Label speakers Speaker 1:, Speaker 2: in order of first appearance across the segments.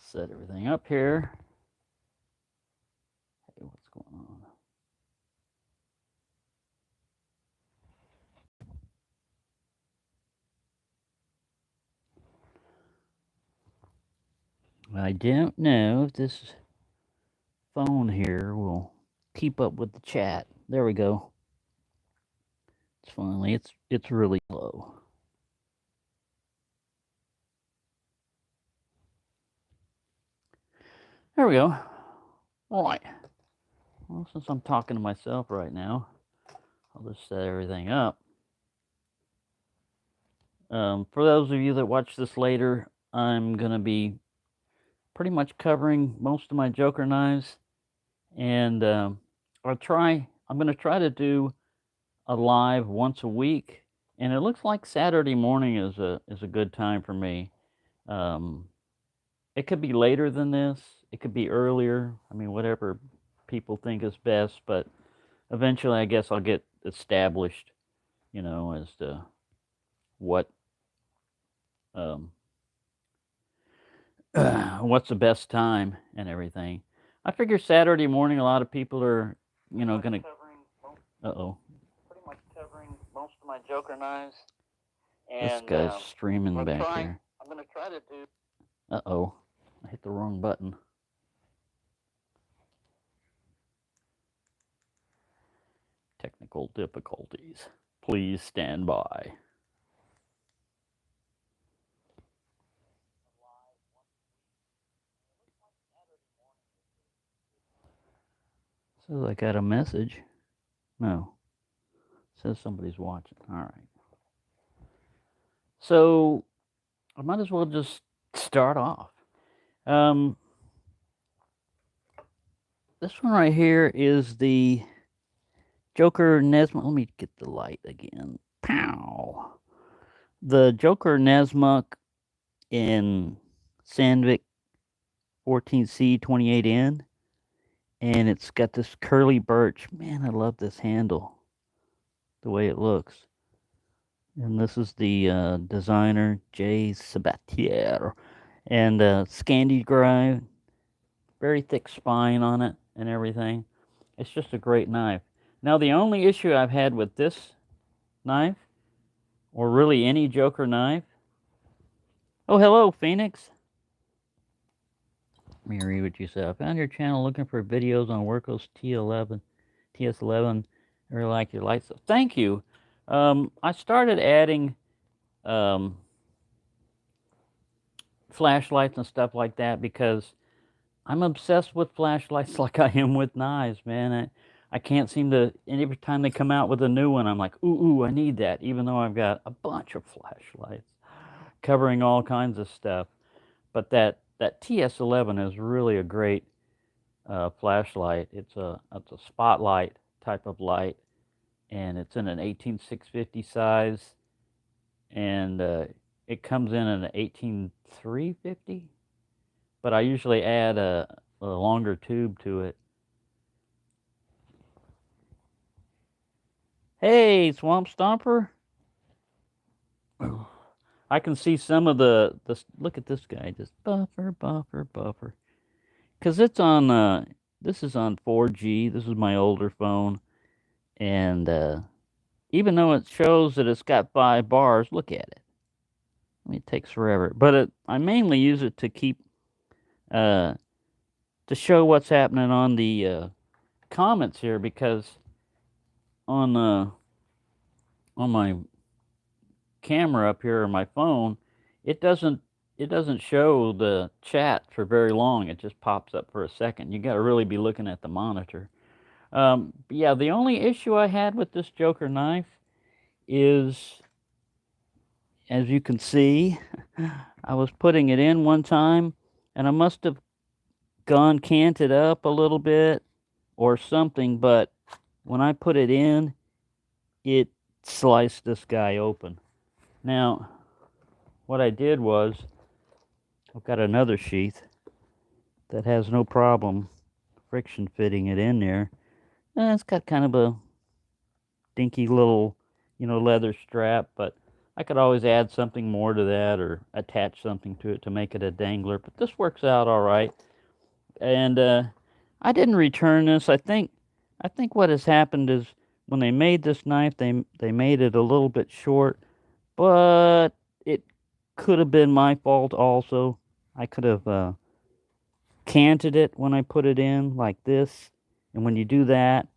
Speaker 1: Set everything up here. Hey, what's going on? I don't know if this phone here will keep up with the chat. There we go. It's finally it's really low. There we go. All right. Well, since I'm talking to myself right now, I'll just set everything up. For those of you that watch this later, I'm gonna be pretty much covering most of my Joker knives, and I'm gonna try to do a live once a week, and it looks like Saturday morning is a good time for me. It could be later than this. It could be earlier. I mean, whatever people think is best, but eventually I guess I'll get established, as to what um, what's the best time and everything. I figure Saturday morning a lot of people are, gonna pretty much covering most of my Joker knives. This guy's streaming back here. I'm gonna try to do. I hit the wrong button. Technical difficulties. Please stand by. Says I got a message. No. Says somebody's watching. All right. So I might as well just start off. This one right here is the Joker Nesmuk. Let me get the light again. Pow. The Joker Nesmuk in Sandvik 14C 28N. And it's got this curly birch. Man, I love this handle. The way it looks. And this is the designer, Jay Sabatier. And Scandi Grive. Very thick spine on it and everything. It's just a great knife. Now, the only issue I've had with this knife, or really any Joker knife. Oh, hello, Phoenix. Let me read what you said. I found your channel looking for videos on Workhos TS11. I really like your lights. Thank you. I started adding flashlights and stuff like that because I'm obsessed with flashlights like I am with knives, man. I can't seem to, and every time they come out with a new one, I'm like, ooh, I need that, even though I've got a bunch of flashlights covering all kinds of stuff. But that TS11 is really a great flashlight. It's a spotlight type of light, and it's in an 18650 size, and it comes in an 18350, but I usually add a longer tube to it. Hey, Swamp Stomper. I can see some of the look at this guy, just buffer. Because it's on, this is on 4G. This is my older phone. And even though it shows that it's got 5 bars, look at it. I mean, it takes forever. But I mainly use it to keep, to show what's happening on the comments here, because on my camera up here on my phone, it doesn't show the chat for very long. It just pops up for a second. You got to really be looking at the monitor. Yeah, the only issue I had with this Joker knife is, as you can see, I was putting it in one time, and I must have gone canted up a little bit or something, but when I put it in, it sliced this guy open. Now, what I did was, I've got another sheath that has no problem friction fitting it in there. And it's got kind of a dinky little, leather strap, but I could always add something more to that or attach something to it to make it a dangler, but this works out all right. And I didn't return this. I think what has happened is when they made this knife, they made it a little bit short, but it could have been my fault also. I could have canted it when I put it in like this, and when you do that,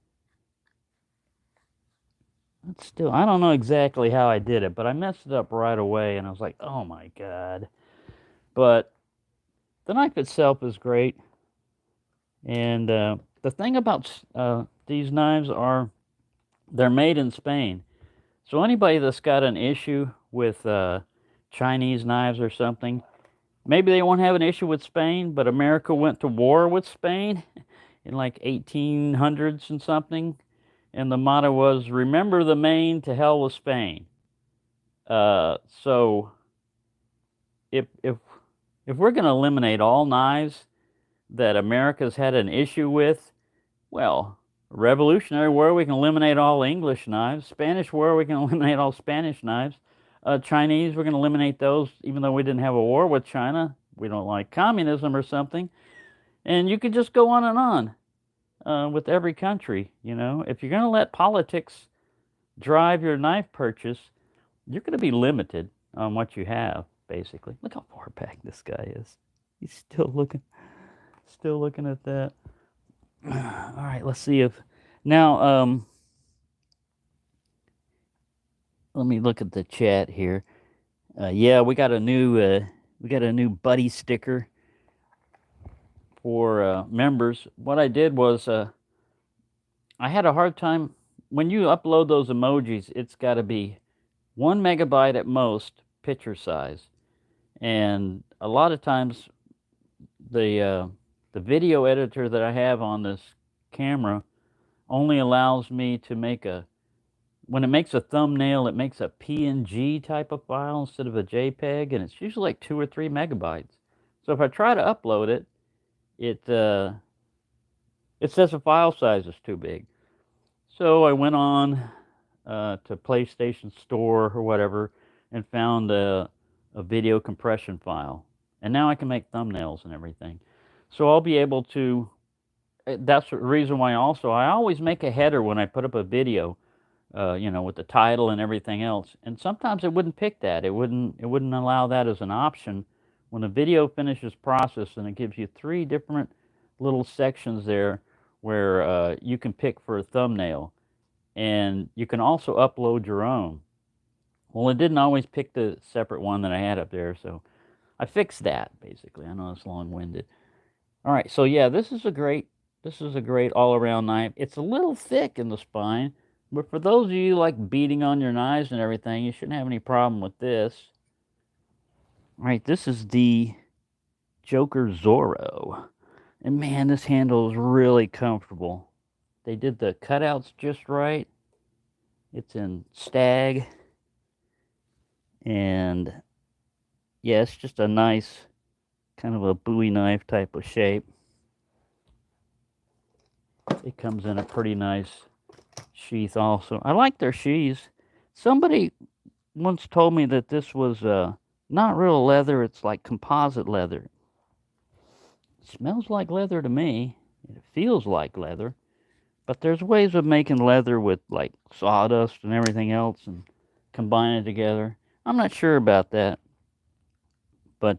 Speaker 1: it's still, I don't know exactly how I did it, but I messed it up right away, and I was like, oh my god. But the knife itself is great, and the thing about these knives are they're made in Spain. So anybody that's got an issue with Chinese knives or something, maybe they won't have an issue with Spain, but America went to war with Spain in like 1800s and something, and the motto was "Remember the Maine, to hell with Spain." So if we're going to eliminate all knives that America's had an issue with, well, Revolutionary War, we can eliminate all English knives. Spanish War, we can eliminate all Spanish knives. Chinese, we're going to eliminate those, even though we didn't have a war with China. We don't like communism or something. And you could just go on and on with every country. You know, if you're going to let politics drive your knife purchase, you're going to be limited on what you have, basically. Look how far back this guy is. He's still looking at that. All right, let's see if now let me look at the chat here. Yeah, we got a new buddy sticker for members. What I did was I had a hard time when you upload those emojis. It's got to be 1 megabyte at most picture size, and a lot of times the video editor that I have on this camera only allows me to make when it makes a thumbnail, it makes a PNG type of file instead of a JPEG, and it's usually like 2 or 3 megabytes. So if I try to upload it, it says the file size is too big. So I went on to PlayStation Store or whatever and found a video compression file. And now I can make thumbnails and everything. So I'll be able to, that's the reason why also, I always make a header when I put up a video, you know, with the title and everything else. And sometimes it wouldn't pick that. It wouldn't allow that as an option. When the video finishes processing, it gives you 3 different little sections there where you can pick for a thumbnail. And you can also upload your own. Well, it didn't always pick the separate one that I had up there, so I fixed that, basically. I know it's long-winded. All right, so yeah, this is a great all-around knife. It's a little thick in the spine, but for those of you like beating on your knives and everything, you shouldn't have any problem with this. All right, this is the Joker Zorro. And man, this handle is really comfortable. They did the cutouts just right. It's in stag. And yeah, it's just a nice kind of a Bowie knife type of shape. It comes in a pretty nice sheath also. I like their sheaths. Somebody once told me that this was not real leather, it's like composite leather. It smells like leather to me. It feels like leather. But there's ways of making leather with like sawdust and everything else and combine it together. I'm not sure about that. But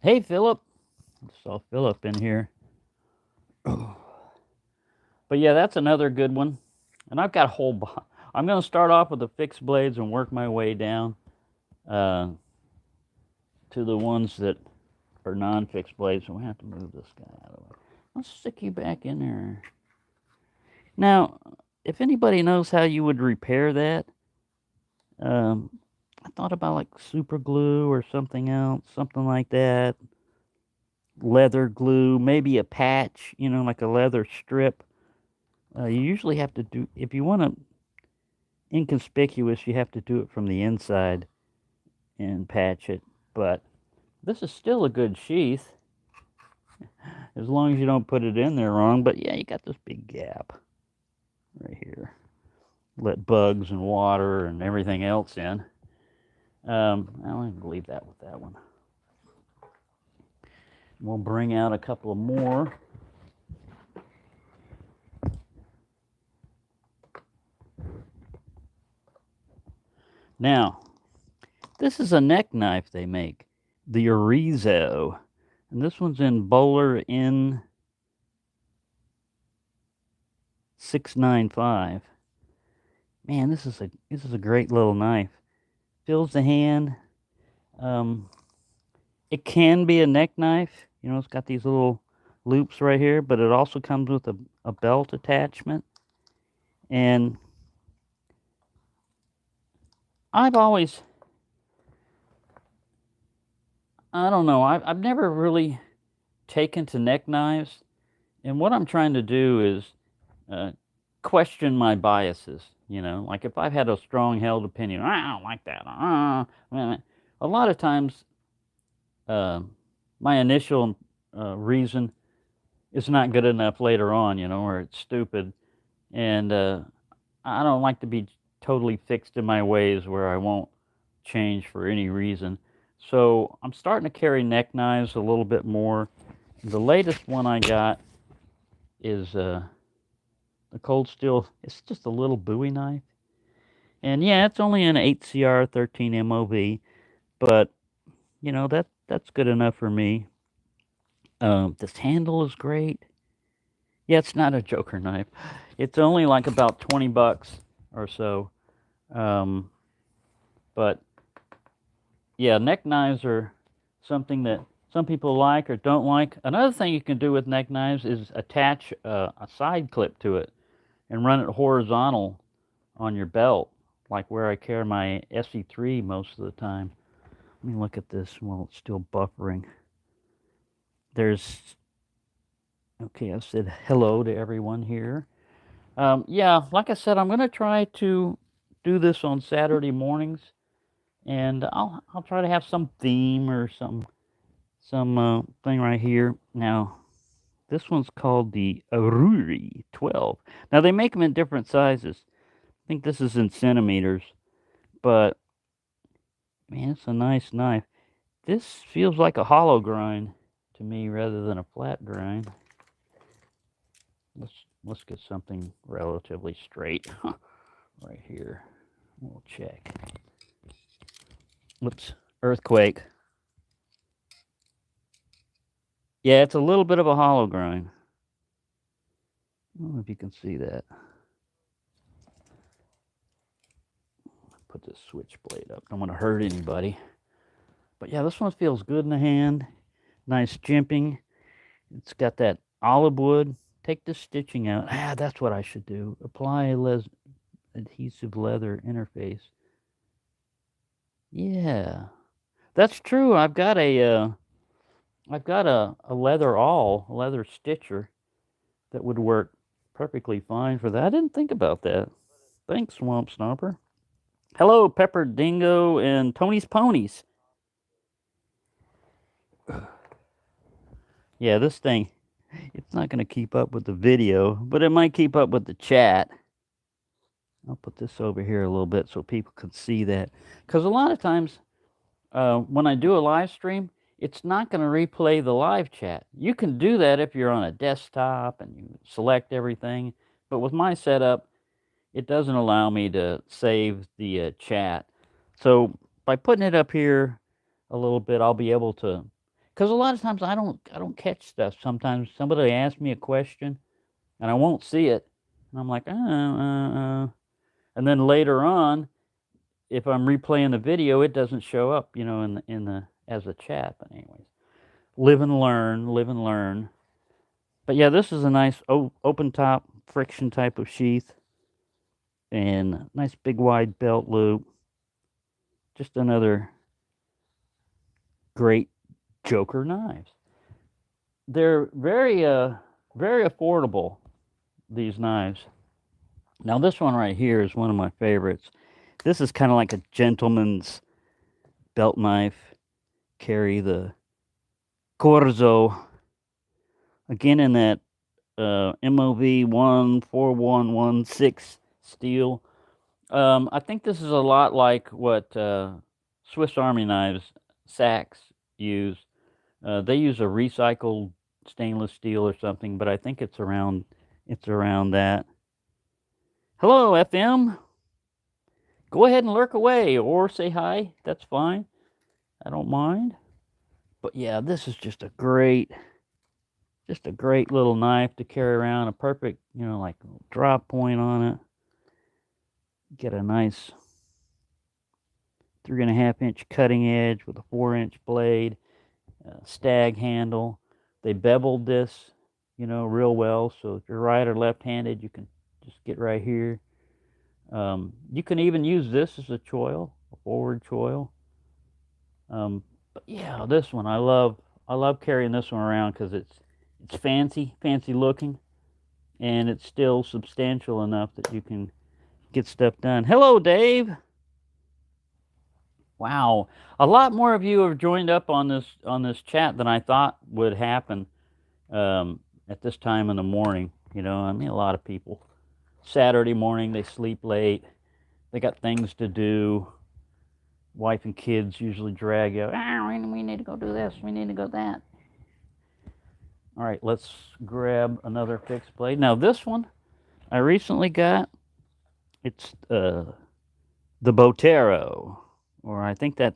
Speaker 1: hey, Philip. I saw Philip in here. But yeah, that's another good one. And I've got a whole I'm going to start off with the fixed blades and work my way down to the ones that are non-fixed blades. So we have to move this guy out of the way. Let's stick you back in there. Now, if anybody knows how you would repair that, I thought about like super glue or something else, something like that. Leather glue, maybe a patch, you know, like a leather strip. You usually have to do, if you want to inconspicuous, you have to do it from the inside and patch it. But this is still a good sheath, as long as you don't put it in there wrong. But yeah, you got this big gap right here. let bugs and water and everything else in. I'm going to leave that with that one. We'll bring out a couple of more. Now, this is a neck knife they make, the Orizo. And this one's in Bowler N695. Man, this is a great little knife. Fills the hand. It can be a neck knife. You know, it's got these little loops right here, but it also comes with a belt attachment. And I've always, I don't know, I've never really taken to neck knives. And what I'm trying to do is question my biases. You know, like if I've had a strong held opinion, I don't like that. A lot of times, my initial reason is not good enough later on, you know, or it's stupid. And I don't like to be totally fixed in my ways where I won't change for any reason. So I'm starting to carry neck knives a little bit more. The latest one I got is the Cold Steel. It's just a little Bowie knife. And yeah, it's only an 8CR 13 MOV, but you know, that's good enough for me. This handle is great. Yeah, it's not a Joker knife. It's only like about $20 or so. But yeah, neck knives are something that some people like or don't like. Another thing you can do with neck knives is attach a side clip to it and run it horizontal on your belt, like where I carry my SE3 most of the time. Let me look at this while it's still buffering. Okay, I've said hello to everyone here. Yeah, like I said, I'm going to try to do this on Saturday mornings, and I'll try to have some theme or some thing right here. Now, this one's called the Aruri 12. Now, they make them in different sizes. I think this is in centimeters, but man, it's a nice knife. This feels like a hollow grind to me rather than a flat grind. Let's get something relatively straight right here. We'll check. Whoops, earthquake. Yeah, it's a little bit of a hollow grind. I don't know if you can see that. Put this switchblade up. Don't want to hurt anybody. But yeah, this one feels good in the hand. Nice jimping. It's got that olive wood. Take the stitching out. That's what I should do. Apply adhesive leather interface. Yeah, that's true. I've got a leather stitcher that would work perfectly fine for that. I didn't think about that. Thanks, Swamp Stomper. Hello, Pepper Dingo and Tony's Ponies. Yeah, this thing, it's not going to keep up with the video, but it might keep up with the chat. I'll put this over here a little bit so people can see that. Because a lot of times when I do a live stream, it's not going to replay the live chat. You can do that if you're on a desktop and you select everything. But with my setup, it doesn't allow me to save the chat. So by putting it up here a little bit, I'll be able to. Because a lot of times I don't catch stuff. Sometimes somebody asks me a question, and I won't see it, and I'm like, and then later on, if I'm replaying the video, it doesn't show up, you know, in the as a chat. But anyways, live and learn, live and learn. But yeah, this is a nice open top friction type of sheath, and nice big wide belt loop. Just another great Joker knives. They're very affordable, these knives. Now this one right here is one of my favorites. This is kind of like a gentleman's belt knife. Carry the Corzo. Again in that MOV 14116 steel. I think this is a lot like what Swiss Army knives, Saks, use. They use a recycled stainless steel or something, but I think it's around that. Hello, FM. Go ahead and lurk away or say hi. That's fine. I don't mind. But yeah, this is just a great little knife to carry around. A perfect, like drop point on it. Get a nice 3.5-inch cutting edge with a 4-inch blade, stag handle. They beveled this, real well. So if you're right or left-handed, you can just get right here. You can even use this as a choil, a forward choil. But yeah, this one I love. I love carrying this one around because it's fancy looking, and it's still substantial enough that you can get stuff done. Hello, Dave. Wow, a lot more of you have joined up on this chat than I thought would happen at this time in the morning. I mean, a lot of people. Saturday morning, they sleep late. They got things to do. Wife and kids usually drag you. We need to go do this. We need to go that. All right, let's grab another fixed blade. Now this one I recently got. It's the Botero, or I think that's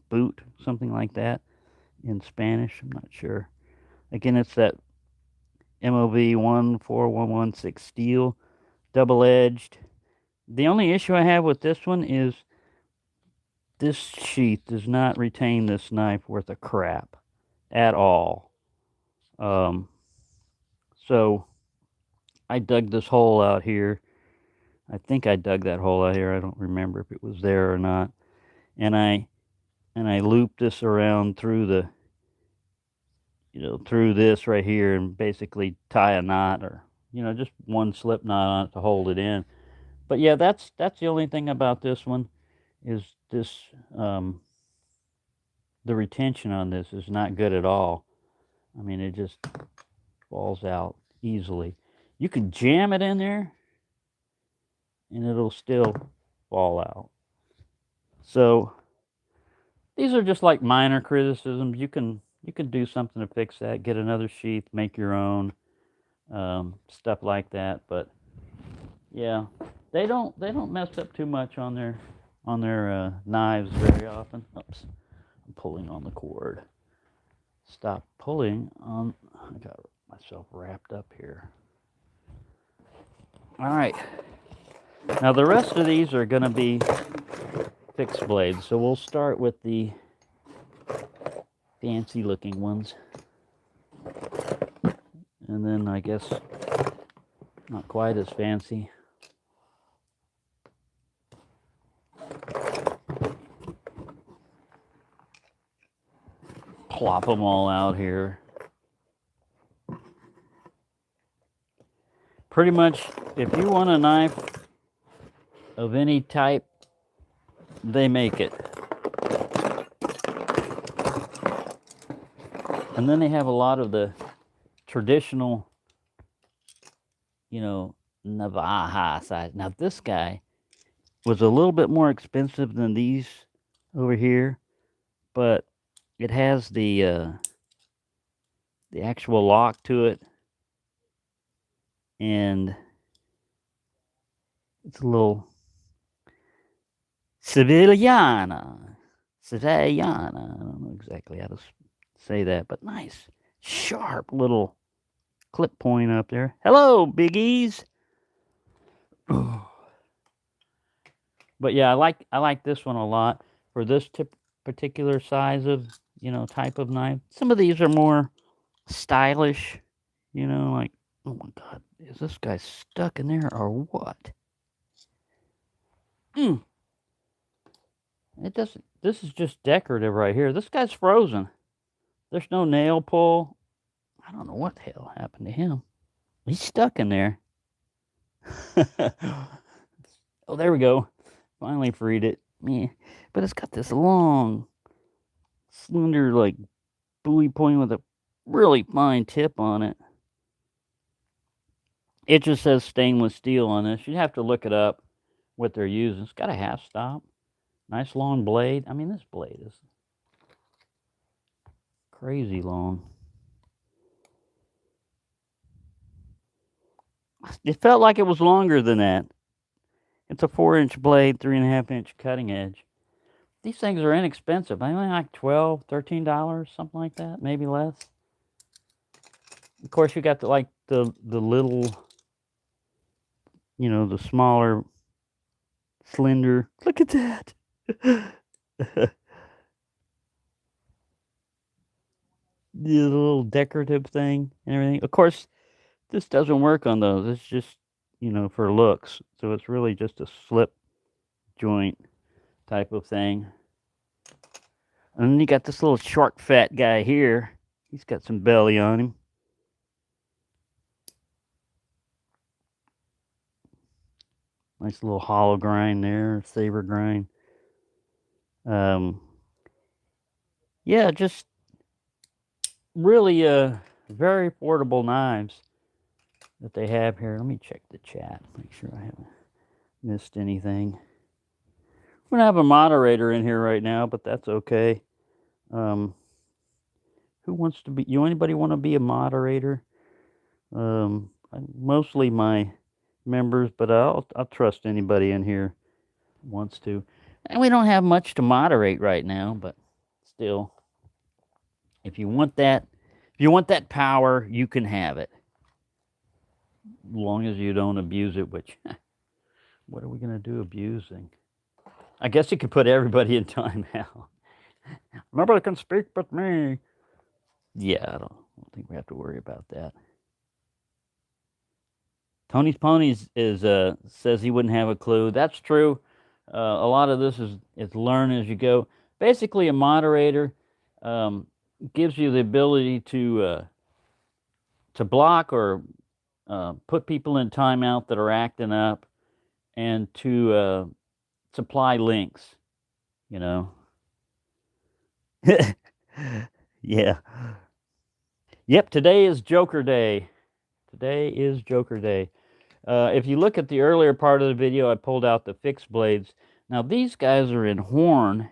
Speaker 1: boot, something like that in Spanish. I'm not sure. Again, it's that MOV 14116 steel, double edged. The only issue I have with this one is this sheath does not retain this knife worth a crap at all. So I dug this hole out here. I think I dug that hole out here. I don't remember if it was there or not. And I looped this around through through this right here and basically tie a knot or just one slip knot on it to hold it in. But yeah, that's the only thing about this one is this the retention on this is not good at all. I mean, it just falls out easily. You can jam it in there and it'll still fall out. So these are just like minor criticisms. You can do something to fix that. Get another sheath, make your own, stuff like that. But yeah, they don't mess up too much on their knives very often. Oops, I'm pulling on the cord. Stop pulling on. I got myself wrapped up here. All right. Now the rest of these are going to be fixed blades. So we'll start with the fancy looking ones. And then I guess not quite as fancy. Plop them all out here. Pretty much, if you want a knife of any type, they make it. And then they have a lot of the traditional, Navaja size. Now this guy was a little bit more expensive than these over here, but it has the actual lock to it, and it's a little Sevillana. I don't know exactly how to say that, but nice, sharp little clip point up there. Hello, biggies. But yeah, I like this one a lot for this particular size of type of knife. Some of these are more stylish, like, oh my god, is this guy stuck in there or what? It doesn't. This is just decorative right here. This guy's frozen. There's no nail pull. I don't know what the hell happened to him. He's stuck in there. Oh, there we go. Finally freed it. Yeah. But it's got this long, slender, like, buoy point with a really fine tip on it. It just says stainless steel on this. You'd have to look it up. what they're using. It's got a half stop. Nice long blade. I mean, this blade is crazy long. It felt like it was longer than that. It's a 4-inch blade, 3.5-inch cutting edge. These things are inexpensive. I mean, like $12, $13, something like that, maybe less. Of course, you got the little, the smaller, slender. Look at that. The little decorative thing and everything. Of course, this doesn't work on those. It's just, for looks. So it's really just a slip joint type of thing. And then you got this little short, fat guy here. He's got some belly on him. Nice little hollow grind there, saber grind. Yeah, just really very affordable knives that they have here. Let me check the chat, make sure I haven't missed anything. We're gonna have a moderator in here right now, but that's okay. Who wants to be? Anybody want to be a moderator? Mostly my members, but I'll trust anybody in here who wants to. And we don't have much to moderate right now, but still, if you want that power, you can have it, as long as you don't abuse it. Which, what are we gonna do abusing? I guess you could put everybody in timeout. Nobody can speak but me. Yeah, I don't think we have to worry about that. Tony's Ponies says he wouldn't have a clue. That's true. A lot of this is learn as you go. Basically, a moderator gives you the ability to block or put people in timeout that are acting up, and to supply links. Yeah. Yep. Today is Joker Day. Today is Joker Day. If you look at the earlier part of the video, I pulled out the fixed blades. Now these guys are in horn,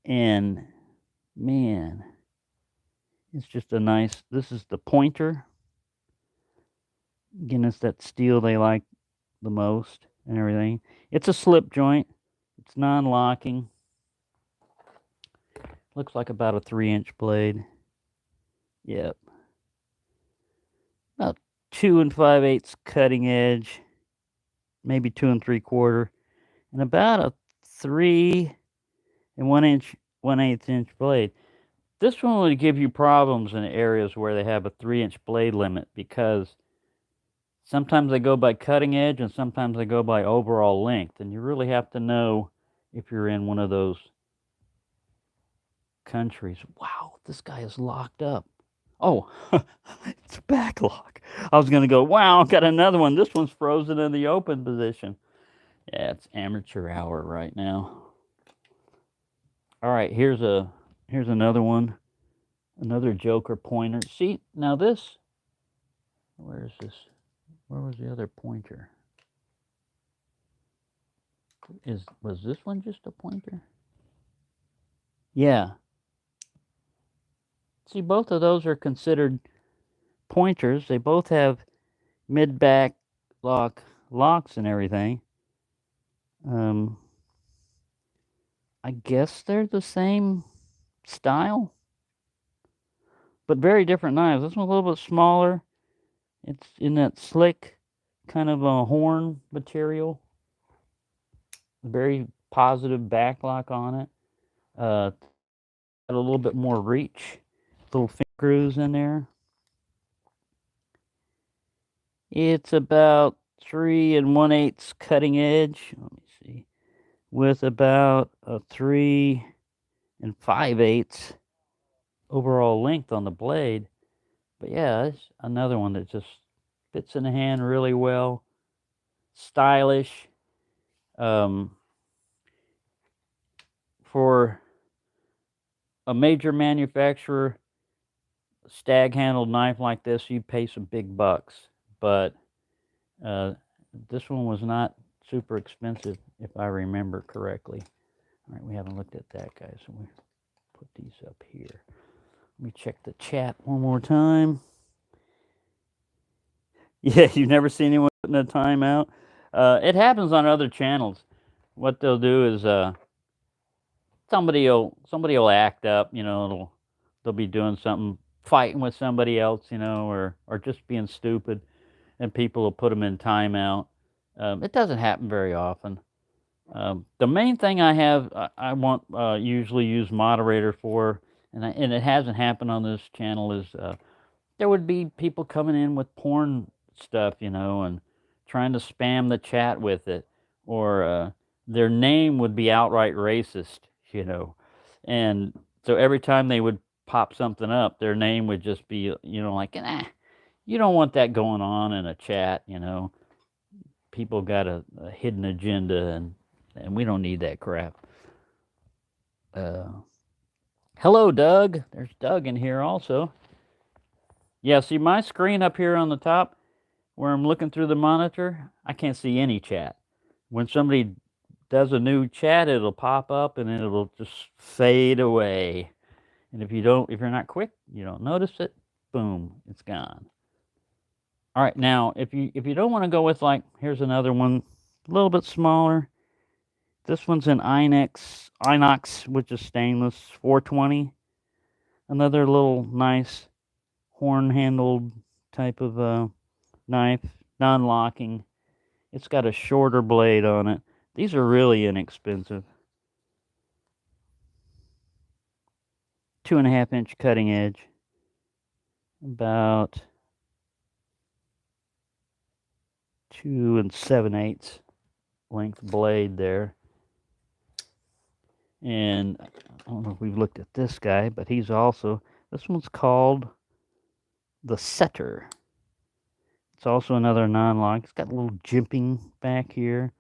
Speaker 1: and man, it's just a nice. This is the pointer. Again, it's that steel they like the most and everything. It's a slip joint. It's non-locking. Looks like about a 3-inch blade. Yep. About 2 5/8 cutting edge, maybe 2 3/4, and about a 3 1/8 inch blade. This one would give you problems in areas where they have a 3-inch blade limit, because sometimes they go by cutting edge and sometimes they go by overall length, and you really have to know if you're in one of those countries. Wow, this guy is locked up. Oh, it's a back lock. I was going to go, wow, got another one. This one's frozen in the open position. Yeah, it's amateur hour right now. All right, here's another one. Another Joker pointer. See, now this, where is this? Where was the other pointer? Was this one just a pointer? Yeah. See, both of those are considered pointers. They both have mid-back locks and everything. I guess they're the same style, but very different knives. This one's a little bit smaller. It's in that slick kind of a horn material. Very positive back lock on it. Got a little bit more reach. Little finger grooves in there. It's about 3 1/8 cutting edge. Let me see. With about a 3 5/8 overall length on the blade. But yeah, it's another one that just fits in the hand really well. Stylish. For a major manufacturer, stag handled knife like this, you'd pay some big bucks. But this one was not super expensive, if I remember correctly. All right, we haven't looked at that, guys, so we put these up here. Let me check the chat one more time. Yeah, you've never seen anyone putting a timeout? It happens on other channels. What they'll do is somebody will act up, they'll be doing something, fighting with somebody else, or just being stupid, and people will put them in timeout. It doesn't happen very often. The main thing I want usually use moderator for, and it hasn't happened on this channel, is there would be people coming in with porn stuff, and trying to spam the chat with it, or their name would be outright racist, and so every time they would pop something up, their name would just be, like, you don't want that going on in a chat, People got a hidden agenda, and we don't need that crap. Hello, Doug. There's Doug in here also. Yeah, see my screen up here on the top where I'm looking through the monitor, I can't see any chat. When somebody does a new chat, it'll pop up and then it'll just fade away. And if you're not quick, you don't notice it, boom, it's gone. All right, now if you don't want to go with, like, here's another one, a little bit smaller. This one's an inox, which is stainless, 420. Another little nice horn-handled type of knife, non-locking. It's got a shorter blade on it. These are really inexpensive. 2.5-inch cutting edge. About 2 7/8 length blade there. And I don't know if we've looked at this guy, but this one's called the Setter. It's also another non-lock. It's got a little jimping back here.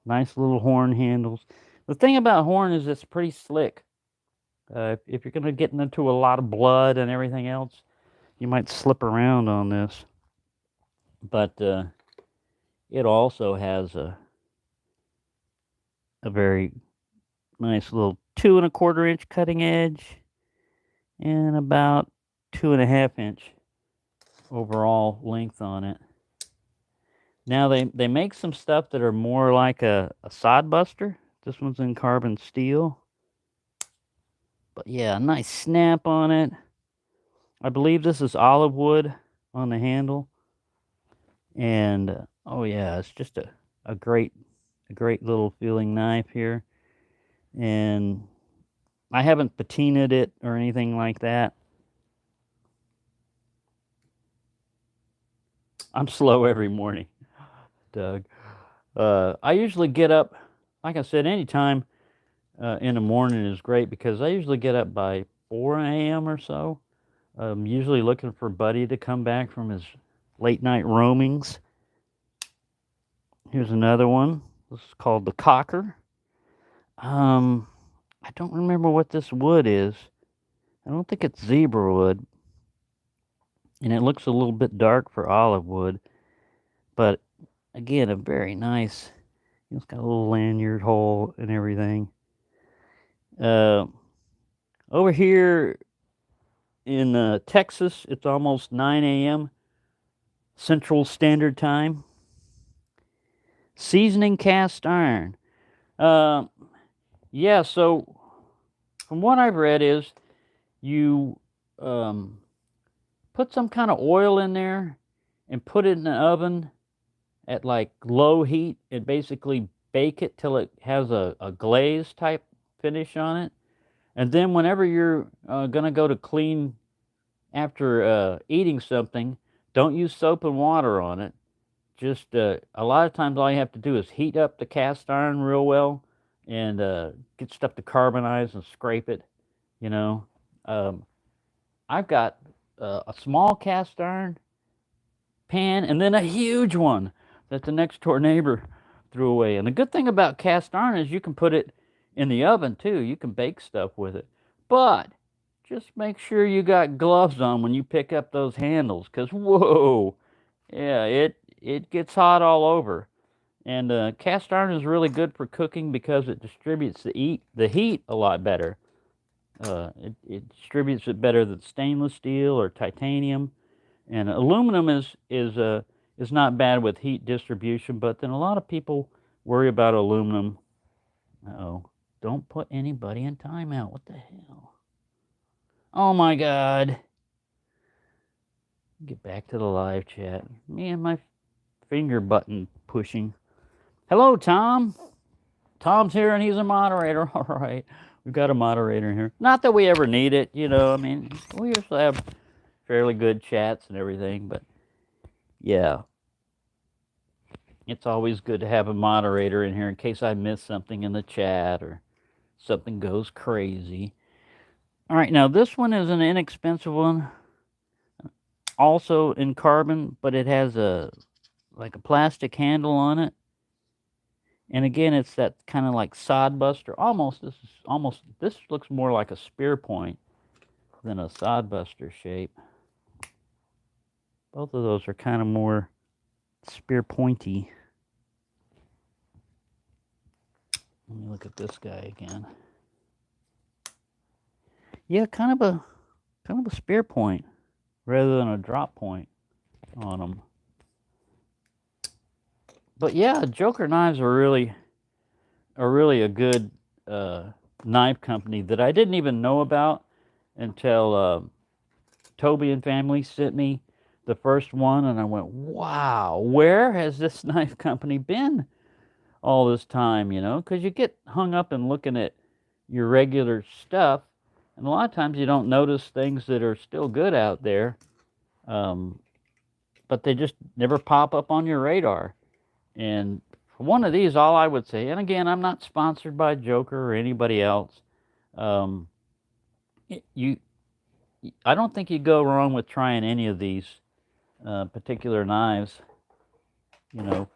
Speaker 1: Nice little horn handles. The thing about horn is it's pretty slick. If you're going to get into a lot of blood and everything else, you might slip around on this. But it also has a very nice little 2 1/4-inch cutting edge and about 2.5-inch overall length on it. Now they make some stuff that are more like a sod buster. This one's in carbon steel. But yeah, nice snap on it. I believe this is olive wood on the handle. And oh yeah, it's just a great little feeling knife here. And I haven't patinaed it or anything like that. I'm slow every morning, Doug. I usually get up, like I said, anytime in the morning is great, because I usually get up by 4 a.m. or so. I'm usually looking for Buddy to come back from his late night roamings. Here's another one. This is called the Cocker. I don't remember what this wood is. I don't think it's zebra wood. And it looks a little bit dark for olive wood. But again, a very nice, it's got a little lanyard hole and everything. Over here in Texas, it's almost 9 a.m. Central Standard Time. Seasoning cast iron. Yeah, so from what I've read is you put some kind of oil in there and put it in the oven at like low heat and basically bake it till it has a glaze type finish on it. And then whenever you're going to go to clean after eating something, don't use soap and water on it. Just a lot of times all you have to do is heat up the cast iron real well and get stuff to carbonize and scrape it, I've got a small cast iron pan and then a huge one that the next door neighbor threw away. And the good thing about cast iron is you can put it in the oven too. You can bake stuff with it. But just make sure you got gloves on when you pick up those handles, because whoa, yeah, it gets hot all over. And cast iron is really good for cooking because it distributes the heat a lot better. It distributes it better than stainless steel or titanium. And aluminum is not bad with heat distribution, but then a lot of people worry about aluminum. Uh-oh. Don't put anybody in timeout. What the hell? Oh my God. Get back to the live chat. Me and my finger button pushing. Hello, Tom. Tom's here and he's a moderator. All right. We've got a moderator here. Not that we ever need it, you know. I mean, we usually have fairly good chats and everything, but yeah. It's always good to have a moderator in here in case I miss something in the chat or something goes crazy. All right, now this one is an inexpensive one. Also in carbon, but it has like a plastic handle on it. And again, it's that kind of like sod buster. This looks more like a spear point than a sod buster shape. Both of those are kind of more spear pointy. Let me look at this guy again. Yeah, kind of a spear point rather than a drop point on them. But yeah, Joker Knives are really a good knife company that I didn't even know about until Toby and family sent me the first one, and I went, wow, where has this knife company been all this time, you know? Because you get hung up in looking at your regular stuff, and a lot of times you don't notice things that are still good out there, but they just never pop up on your radar. And for one of these, all I would say, and again, I'm not sponsored by Joker or anybody else, I don't think you go wrong with trying any of these particular knives, you know,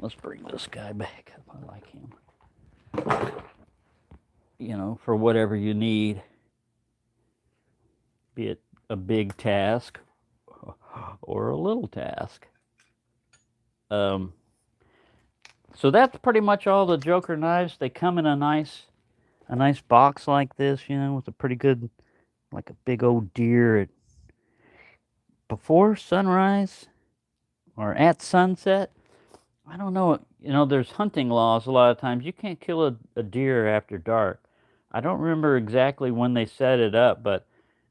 Speaker 1: let's bring this guy back up. I like him. You know, for whatever you need, be it a big task or a little task. So that's pretty much all the Joker knives. They come in a nice box like this, you know, with a pretty good, like a big old deer before sunrise or at sunset. I don't know. You know, there's hunting laws a lot of times. You can't kill a deer after dark. I don't remember exactly when they set it up, but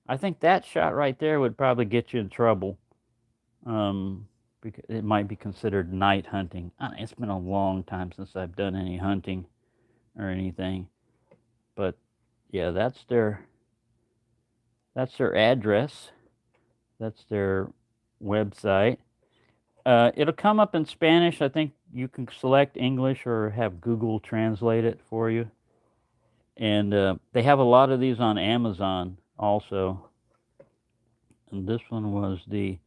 Speaker 1: I think that shot right there would probably get you in trouble. Because it might be considered night hunting. It's been a long time since I've done any hunting or anything. But yeah, that's their address. That's their website. It'll come up in Spanish. I think you can select English or have Google translate it for you. And they have a lot of these on Amazon also. And this one was the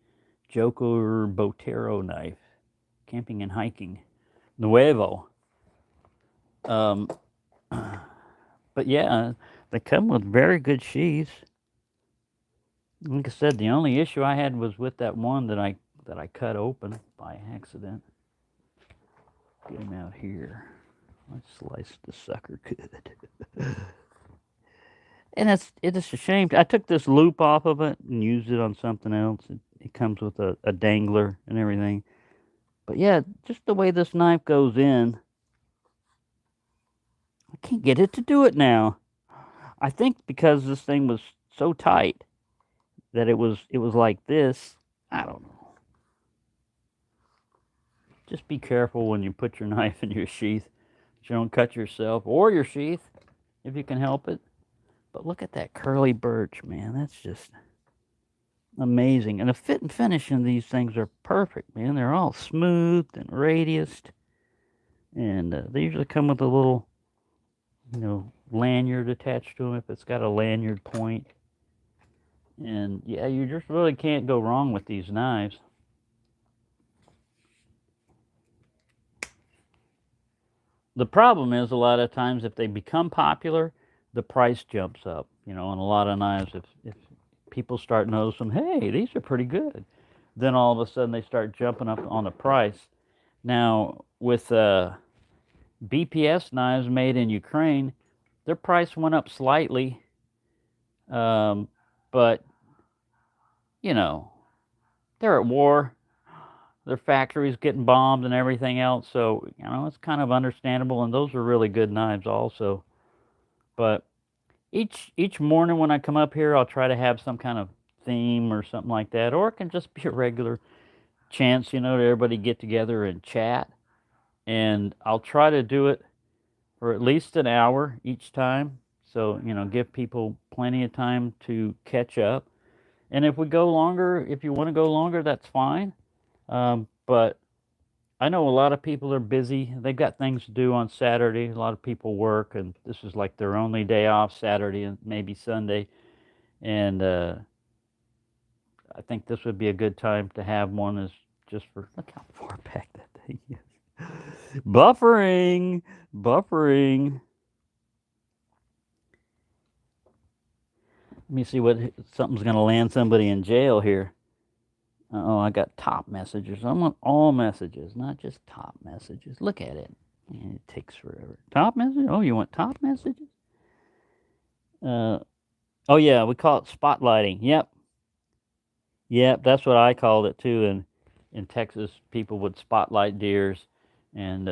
Speaker 1: Joker Botero knife, camping and hiking, Nuevo. But yeah, they come with very good sheaths. Like I said, the only issue I had was with that one that I cut open by accident. Get him out here. Let's slice the sucker good. And it is a shame. I took this loop off of it and used it on something else. It comes with a dangler and everything. But yeah, just the way this knife goes in, I can't get it to do it now. I think because this thing was so tight that it was like this. I don't know. Just be careful when you put your knife in your sheath. You don't cut yourself or your sheath if you can help it. But look at that curly birch, man. That's just amazing. And the fit and finish in these things are perfect, man. They're all smoothed and radiused. And they usually come with a little, you know, lanyard attached to them if it's got a lanyard point. And yeah, you just really can't go wrong with these knives. The problem is a lot of times if they become popular, the price jumps up, you know, and a lot of knives, if people start noticing, hey, these are pretty good, then all of a sudden they start jumping up on the price. Now, with BPS knives made in Ukraine, their price went up slightly, but you know they're at war. Their factories getting bombed and everything else, so it's kind of understandable. And those are really good knives, also. But each morning when I come up here, I'll try to have some kind of theme or something like that, or it can just be a regular chance, to everybody get together and chat. And I'll try to do it for at least an hour each time. So, give people plenty of time to catch up. And if you want to go longer, that's fine. But I know a lot of people are busy. They've got things to do on Saturday. A lot of people work, and this is like their only day off, Saturday and maybe Sunday. And I think this would be a good time to have one, is just for, look how far back that thing is. Buffering, buffering. Let me see what something's going to land somebody in jail here. Oh, I got top messages. I want all messages, not just top messages. Look at it. It takes forever. Top message? Oh, you want top messages? Oh yeah, we call it spotlighting. Yep, that's what I called it too. And in Texas, people would spotlight deers, and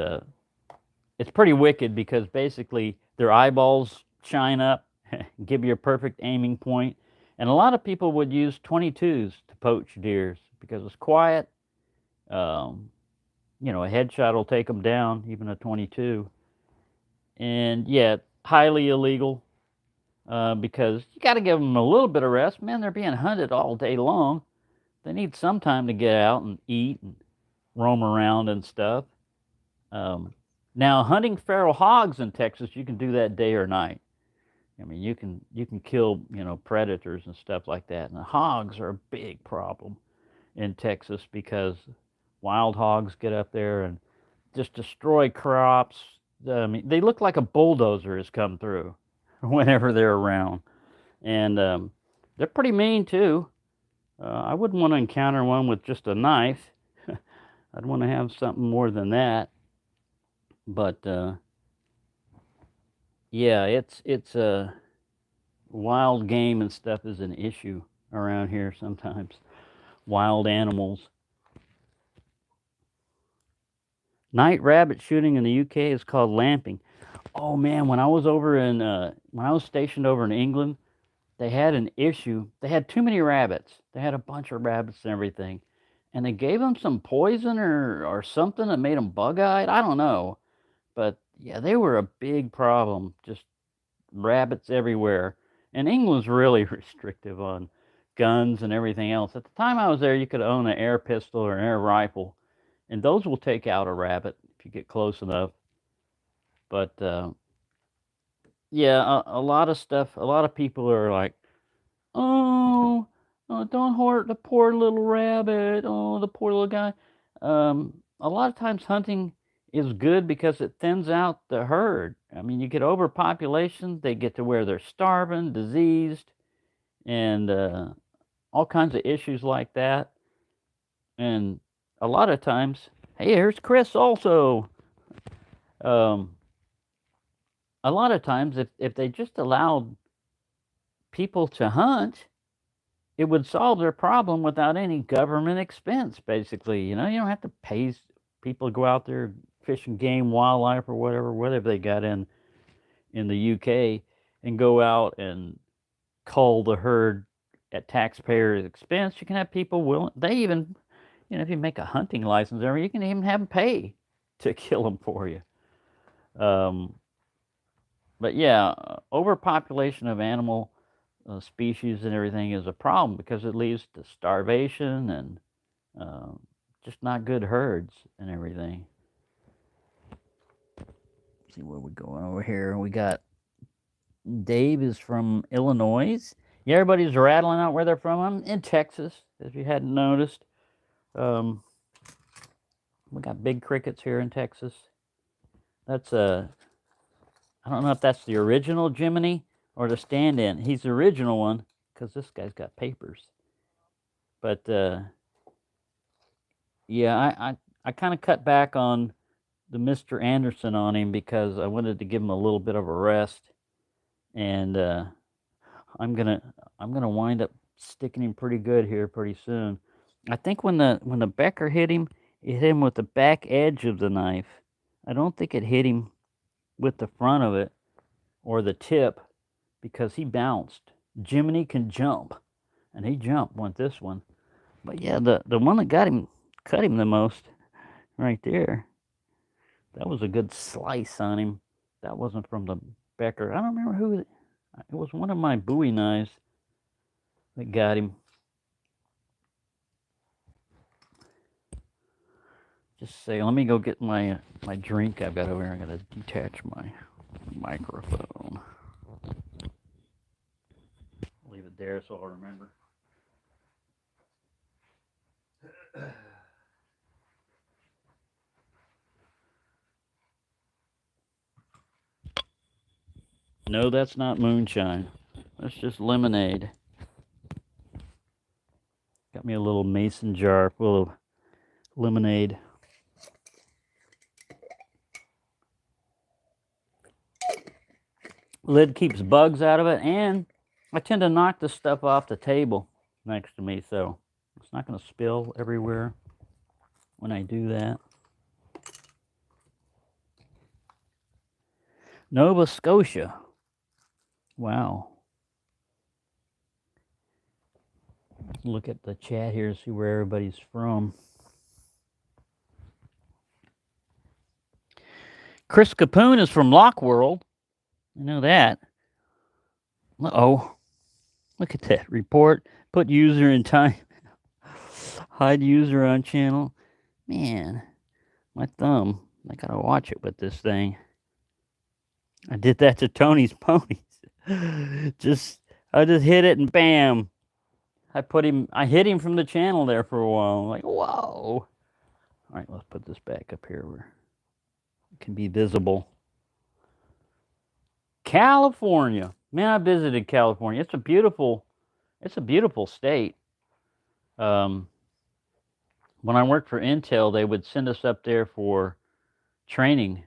Speaker 1: it's pretty wicked because basically their eyeballs shine up, give you a perfect aiming point. And a lot of people would use 22s to poach deers because it's quiet. A headshot will take them down, even a 22. And yeah, highly illegal because you got to give them a little bit of rest. Man, they're being hunted all day long. They need some time to get out and eat and roam around and stuff. Now, hunting feral hogs in Texas, you can do that day or night. I mean, you can kill predators and stuff like that. And the hogs are a big problem in Texas because wild hogs get up there and just destroy crops. I mean, they look like a bulldozer has come through whenever they're around, and they're pretty mean too. I wouldn't want to encounter one with just a knife. I'd want to have something more than that. But yeah, it's a wild game and stuff is an issue around here sometimes. Wild animals. Night rabbit shooting in the UK is called lamping. Oh man, when I was stationed over in England, they had an issue. They had too many rabbits. They had a bunch of rabbits and everything, and they gave them some poison or something that made them bug-eyed. I don't know, but yeah, they were a big problem. Just rabbits everywhere. And England's really restrictive on guns and everything else. At the time I was there, you could own an air pistol or an air rifle, and those will take out a rabbit if you get close enough. But yeah, a lot of stuff. A lot of people are like, "Oh, don't hurt the poor little rabbit. Oh, the poor little guy." A lot of times hunting is good because it thins out the herd. I mean, you get overpopulation, they get to where they're starving, diseased, and all kinds of issues like that. And a lot of times, hey, here's Chris also. Um, a lot of times, if they just allowed people to hunt, it would solve their problem without any government expense, basically. You don't have to pay people to go out there fishing game, wildlife, or whatever they got in the UK, and go out and cull the herd at taxpayers' expense. You can have people willing. They even, if you make a hunting license, you can even have them pay to kill them for you. But yeah, overpopulation of animal species and everything is a problem because it leads to starvation and just not good herds and everything. Let's see where we're going over here. We got Dave is from Illinois. Yeah, everybody's rattling out where they're from. I'm in Texas, if you hadn't noticed. We got big crickets here in Texas. That's I don't know if that's the original Jiminy or the stand-in. He's the original one because this guy's got papers. But yeah, I kind of cut back on the Mr. Anderson on him because I wanted to give him a little bit of a rest, and I'm gonna wind up sticking him pretty good here pretty soon. I think when the Becker hit him, it hit him with the back edge of the knife. I don't think it hit him with the front of it or the tip because he bounced. Jiminy can jump, and he jumped with this one. But yeah, the one that cut him the most right there. That was a good slice on him. That wasn't from the Becker. I don't remember who it was. One of my Bowie knives that got him. Just say, let me go get my drink I've got over here. I gotta detach my microphone. Leave it there so I'll remember. No, that's not moonshine. That's just lemonade. Got me a little mason jar full of lemonade. Lid keeps bugs out of it, and I tend to knock the stuff off the table next to me, so it's not going to spill everywhere when I do that. Nova Scotia. Wow. Look at the chat here, see where everybody's from. Chris Capoon is from Lock World. I know that. Uh-oh. Look at that. Report. Put user in time. Hide user on channel. Man, my thumb. I gotta watch it with this thing. I did that to Tony's Ponies. I just hit it and bam. I hit him from the channel there for a while. I'm like, whoa. All right, let's put this back up here where it can be visible. California. Man, I visited California. It's a beautiful state. When I worked for Intel, they would send us up there for training,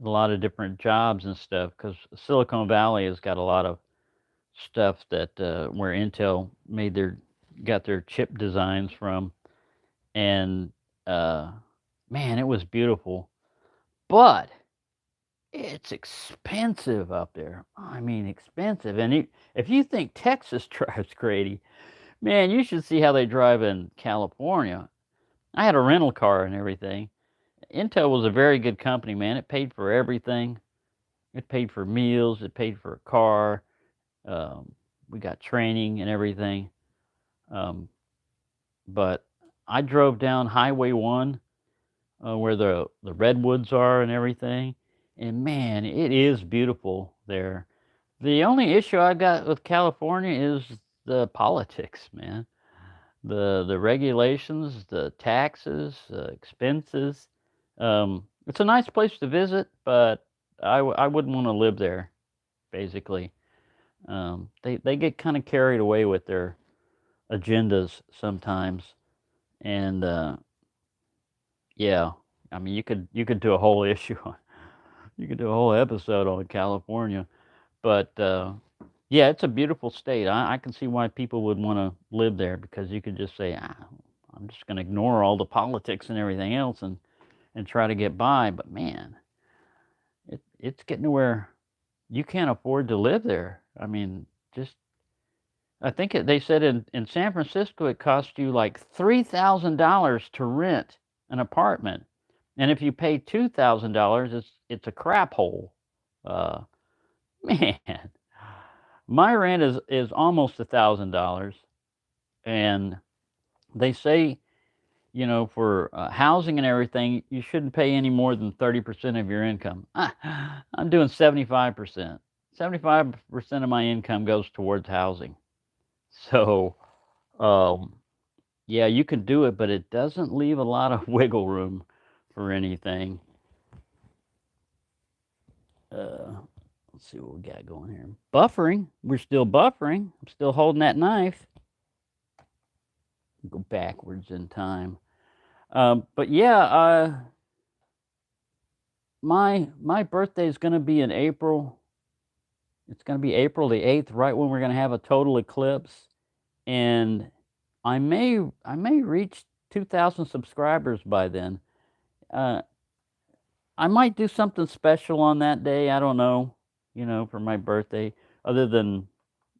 Speaker 1: a lot of different jobs and stuff, because Silicon Valley has got a lot of stuff that where Intel got their chip designs from, and man, it was beautiful, but it's expensive up there. I mean, expensive. And if you think Texas drives crazy, man, you should see how they drive in California. I had a rental car and everything. Intel was a very good company, man. It paid for everything. It paid for meals. It paid for a car. We got training and everything. But I drove down Highway 1 where the redwoods are and everything. And man, it is beautiful there. The only issue I got with California is the politics, man. The regulations, the taxes, expenses. It's a nice place to visit, but I wouldn't want to live there, basically. They get kind of carried away with their agendas sometimes. And yeah, I mean, you could do a whole issue on, you could do a whole episode on California, but yeah, it's a beautiful state. I can see why people would want to live there because you could just say, I'm just going to ignore all the politics and everything else and try to get by. But man, it's getting to where you can't afford to live there. I mean, just I think they said in San Francisco it cost you like $3,000 to rent an apartment, and if you pay $2,000, it's a crap hole. Man, my rent is almost $1,000, and they say, you know, for housing and everything, you shouldn't pay any more than 30% of your income. I'm doing 75%. 75% of my income goes towards housing. So, yeah, you can do it, but it doesn't leave a lot of wiggle room for anything. Let's see what we got going here. Buffering. We're still buffering. I'm still holding that knife. Go backwards in time. But yeah, my birthday is going to be in April. It's going to be April the 8th, right when we're going to have a total eclipse, and I may reach 2,000 subscribers by then. Uh, I might do something special on that day. I don't know, for my birthday, other than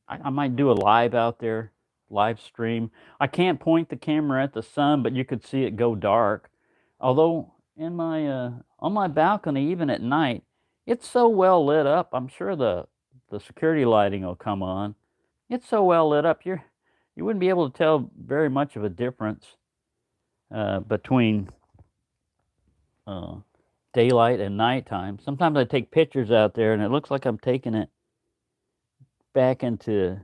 Speaker 1: I might do a live out there, live stream. I can't point the camera at the sun, but you could see it go dark. Although in my on my balcony, even at night, it's so well lit up. I'm sure the security lighting will come on. It's so well lit up, you wouldn't be able to tell very much of a difference between uh, daylight and nighttime. Sometimes I take pictures out there, and it looks like I'm taking it back into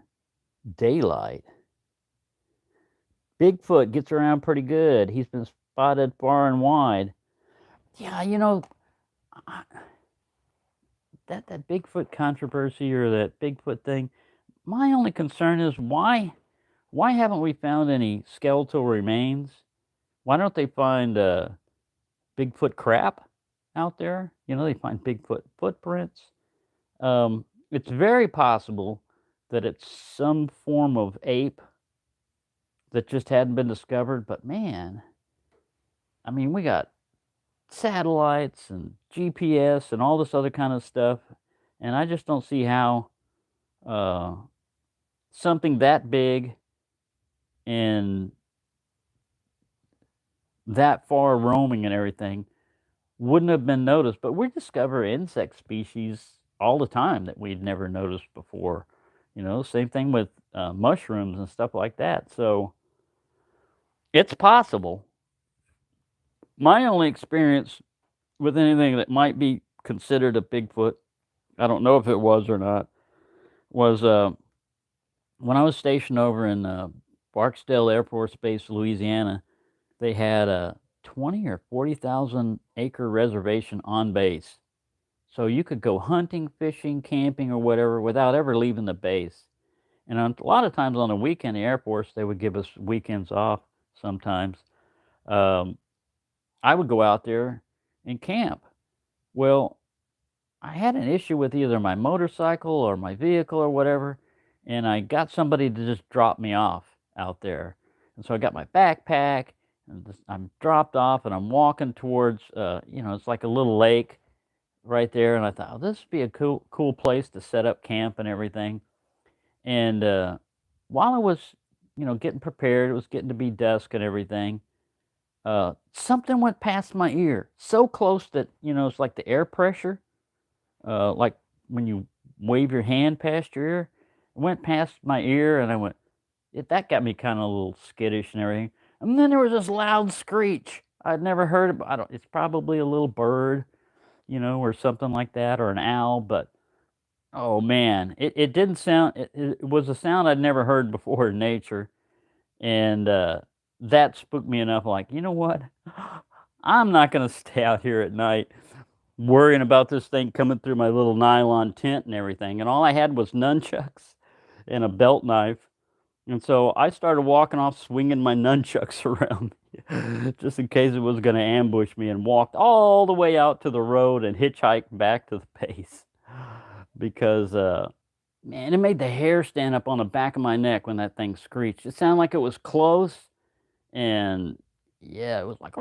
Speaker 1: daylight. Bigfoot gets around pretty good. He's been spotted far and wide. Yeah, I- that Bigfoot controversy or that Bigfoot thing. My only concern is why haven't we found any skeletal remains? Why don't they find Bigfoot crap out there? They find Bigfoot footprints. It's very possible that it's some form of ape that just hadn't been discovered. But man, I mean, we got satellites and GPS and all this other kind of stuff, and I just don't see how uh, something that big and that far roaming and everything wouldn't have been noticed. But we discover insect species all the time that we'd never noticed before. Same thing with mushrooms and stuff like that. So it's possible. My only experience with anything that might be considered a Bigfoot, I don't know if it was or not, was when I was stationed over in Barksdale Air Force Base, Louisiana. They had a 20 or 40,000 acre reservation on base. So you could go hunting, fishing, camping, or whatever without ever leaving the base. And a lot of times on the weekend, the Air Force, they would give us weekends off sometimes. Um, I would go out there and camp. Well, I had an issue with either my motorcycle or my vehicle or whatever, and I got somebody to just drop me off out there. And so I got my backpack, and I'm dropped off, and I'm walking towards, it's like a little lake right there. And I thought, oh, this would be a cool place to set up camp and everything. And while I was, getting prepared, it was getting to be dusk and everything. Something went past my ear, so close that it's like the air pressure, like when you wave your hand past your ear. It went past my ear, and I went. That got me kind of a little skittish and everything. And then there was this loud screech. I'd never heard of. I don't. It's probably a little bird, or something like that, or an owl. But oh man, it didn't sound. It was a sound I'd never heard before in nature, and that spooked me enough. Like, you know what? I'm not gonna stay out here at night worrying about this thing coming through my little nylon tent and everything. And all I had was nunchucks and a belt knife. And so I started walking off, swinging my nunchucks around just in case it was going to ambush me, and walked all the way out to the road and hitchhiked back to the base because, man, it made the hair stand up on the back of my neck when that thing screeched. It sounded like it was close, and yeah, it was like,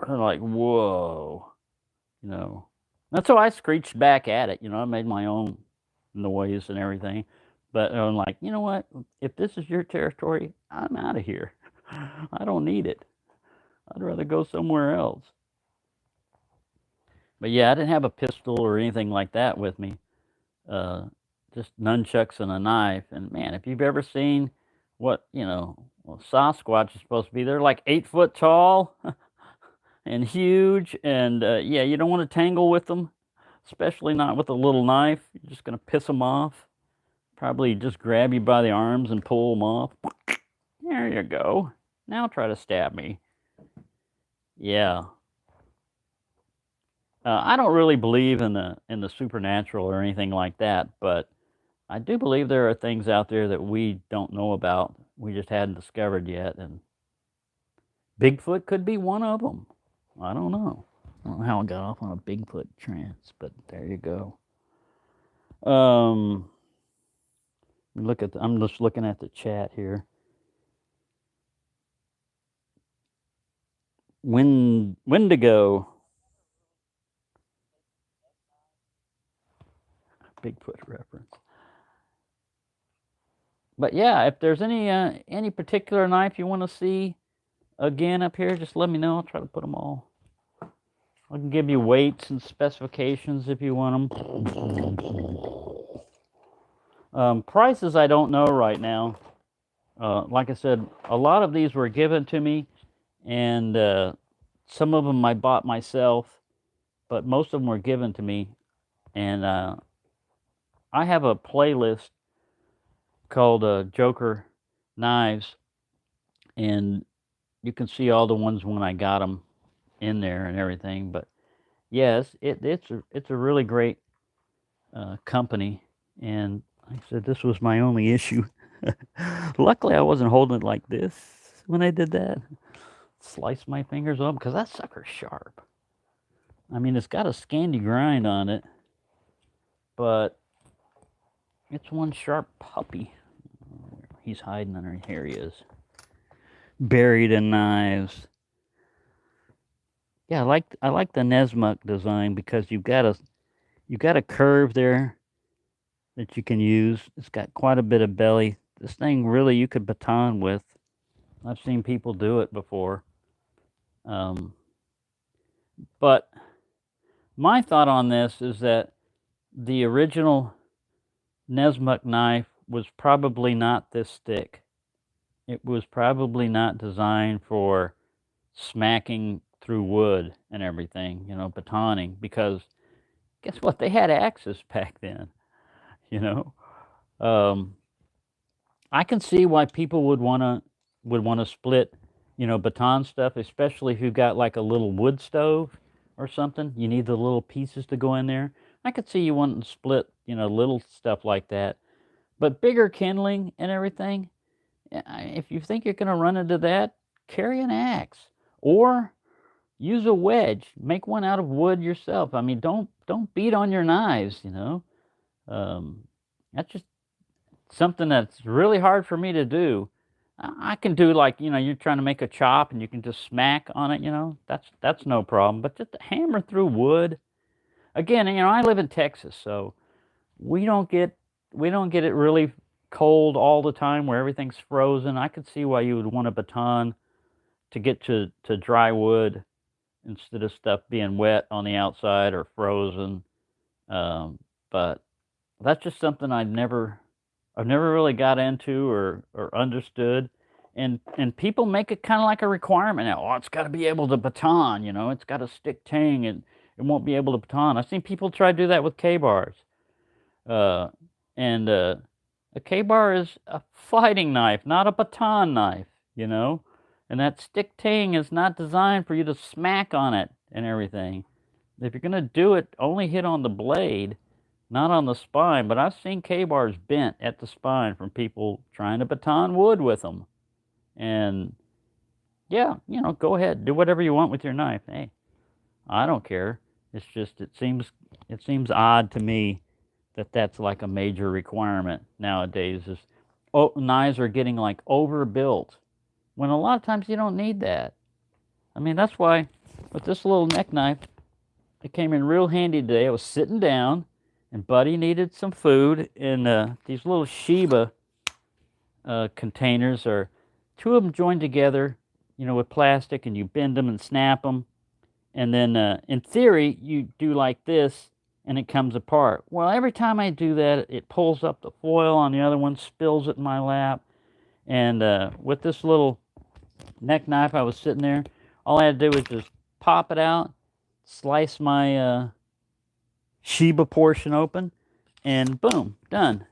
Speaker 1: and like, whoa, you know. And so I screeched back at it, I made my own noise and everything. But I'm like, you know what? If this is your territory, I'm out of here. I don't need it. I'd rather go somewhere else. But yeah, I didn't have a pistol or anything like that with me. Uh, just nunchucks and a knife. And man, if you've ever seen what, well, Sasquatch is supposed to be, they're like 8 foot tall and huge. And yeah, you don't want to tangle with them, especially not with a little knife. You're just going to piss them off. Probably just grab you by the arms and pull them off. There you go. Now try to stab me. Yeah. I don't really believe in the supernatural or anything like that, but I do believe there are things out there that we don't know about. We just hadn't discovered yet, and Bigfoot could be one of them. I don't know. I don't know how I got off on a Bigfoot trance, but there you go. I'm just looking at the chat here. Wendigo. Bigfoot reference. But yeah, if there's any particular knife you want to see again up here, just let me know. I'll try to put them all. I can give you weights and specifications if you want them. Prices I don't know right now. Like I said, a lot of these were given to me, and some of them I bought myself, but most of them were given to me. And I have a playlist called Joker Knives, and you can see all the ones when I got them in there and everything. But yes, it's a really great company, and like I said, this was my only issue. Luckily, I wasn't holding it like this when I did that. Slice my fingers off because that sucker's sharp. I mean, it's got a Scandi grind on it, but it's one sharp puppy. He's hiding under here. He is buried in knives. Yeah, I like the Nesmuk design because you've got a curve there that you can use. It's got quite a bit of belly. This thing really you could baton with. I've seen people do it before. But my thought on this is that the original Nesmuk knife was probably not this thick. It was probably not designed for smacking through wood and everything, batoning, because guess what? They had axes back then, you know. I can see why people would want to split, baton stuff, especially if you've got like a little wood stove or something. You need the little pieces to go in there. I could see you wanting to split, little stuff like that. But bigger kindling and everything, if you think you're going to run into that, carry an axe or use a wedge. Make one out of wood yourself. I mean, don't beat on your knives. That's just something that's really hard for me to do. I can do like you're trying to make a chop and you can just smack on it. That's no problem. But just to hammer through wood. Again, I live in Texas, so we don't get it really cold all the time where everything's frozen. I could see why you would want a baton to get to dry wood instead of stuff being wet on the outside or frozen. But that's just something I've never really got into or understood. And people make it kind of like a requirement now. Oh, it's got to be able to baton, it's got a stick tang and it won't be able to baton. I've seen people try to do that with K-bars. And a K-bar is a fighting knife, not a baton knife, And that stick tang is not designed for you to smack on it and everything. If you're going to do it, only hit on the blade, not on the spine. But I've seen K-bars bent at the spine from people trying to baton wood with them. And yeah, go ahead, do whatever you want with your knife. Hey, I don't care. It's just it seems odd to me that that's like a major requirement nowadays. Knives are getting like overbuilt when a lot of times you don't need that. I mean, that's why with this little neck knife, it came in real handy today. I was sitting down, and Buddy needed some food, and these little Sheba containers are two of them joined together, with plastic, and you bend them and snap them, and then in theory you do like this, and it comes apart. Well, every time I do that, it pulls up the foil on the other one, spills it in my lap, and with this little neck knife, I was sitting there. All I had to do was just pop it out, slice my Sheba portion open, and boom, done.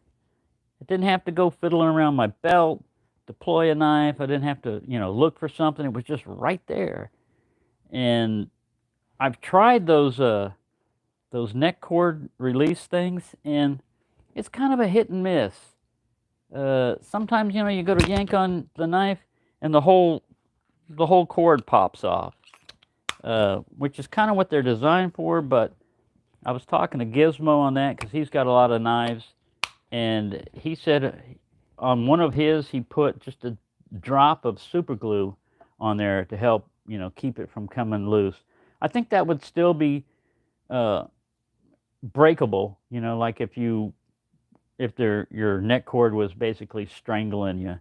Speaker 1: I didn't have to go fiddling around my belt, deploy a knife. I didn't have to, look for something. It was just right there. And I've tried those neck cord release things, and it's kind of a hit and miss. Sometimes, you go to yank on the knife, and the whole the whole cord pops off, which is kind of what they're designed for. But I was talking to Gizmo on that because he's got a lot of knives, and he said on one of his he put just a drop of super glue on there to help, keep it from coming loose. I think that would still be breakable, like if your neck cord was basically strangling you,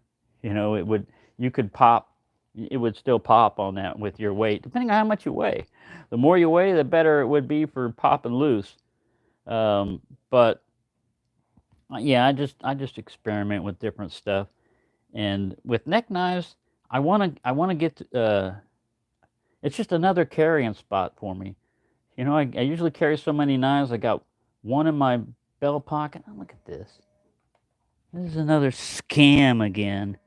Speaker 1: you could pop, it would still pop on that with your weight, depending on how much you weigh. The more you weigh, the better it would be for popping loose. But yeah, I just experiment with different stuff, and with neck knives, I want to get. It's just another carrying spot for me. I usually carry so many knives. I got one in my belt pocket. Oh, look at this. This is another scam again.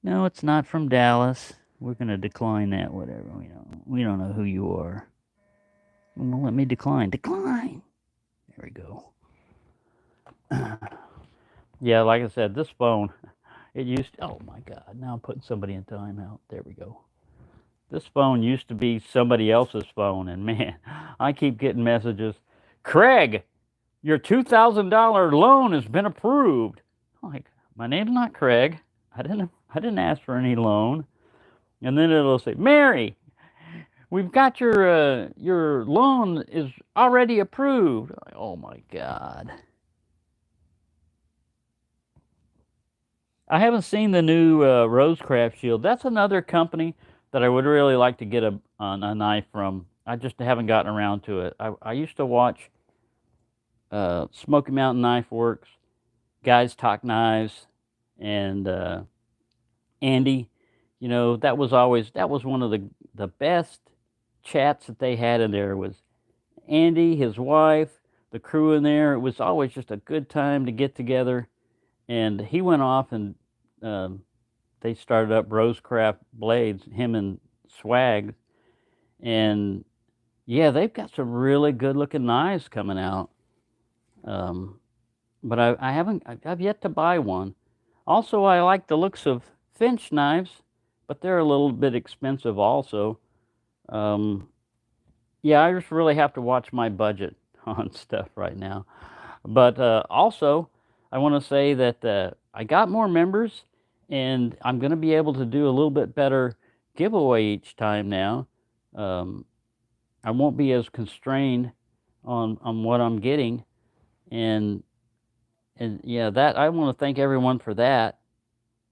Speaker 1: No, it's not from Dallas. We're gonna decline that. Whatever. We don't know who you are. Well, let me decline. Decline. There we go. Yeah, like I said, this phone. It used. Oh my God! Now I'm putting somebody in timeout. There we go. This phone used to be somebody else's phone, and man, I keep getting messages. Craig, your $2,000 loan has been approved. Like, my name's not Craig. I didn't ask for any loan. And then it'll say, Mary, we've got your loan is already approved. Like, oh my God. I haven't seen the new Rosecraft Shield. That's another company that I would really like to get a knife from. I just haven't gotten around to it. I used to watch Smoky Mountain Knife Works, Guys Talk Knives, and Andy. That was one of the best chats that they had in there was Andy, his wife, the crew in there. It was always just a good time to get together. And he went off and they started up Rosecraft Blades, him and Swag. And yeah, they've got some really good looking knives coming out. But I've yet to buy one. Also, I like the looks of Finch knives, but they're a little bit expensive also. Yeah, I just really have to watch my budget on stuff right now. But also, I want to say that I got more members, and I'm going to be able to do a little bit better giveaway each time now. I won't be as constrained on what I'm getting, and yeah, that I want to thank everyone for that.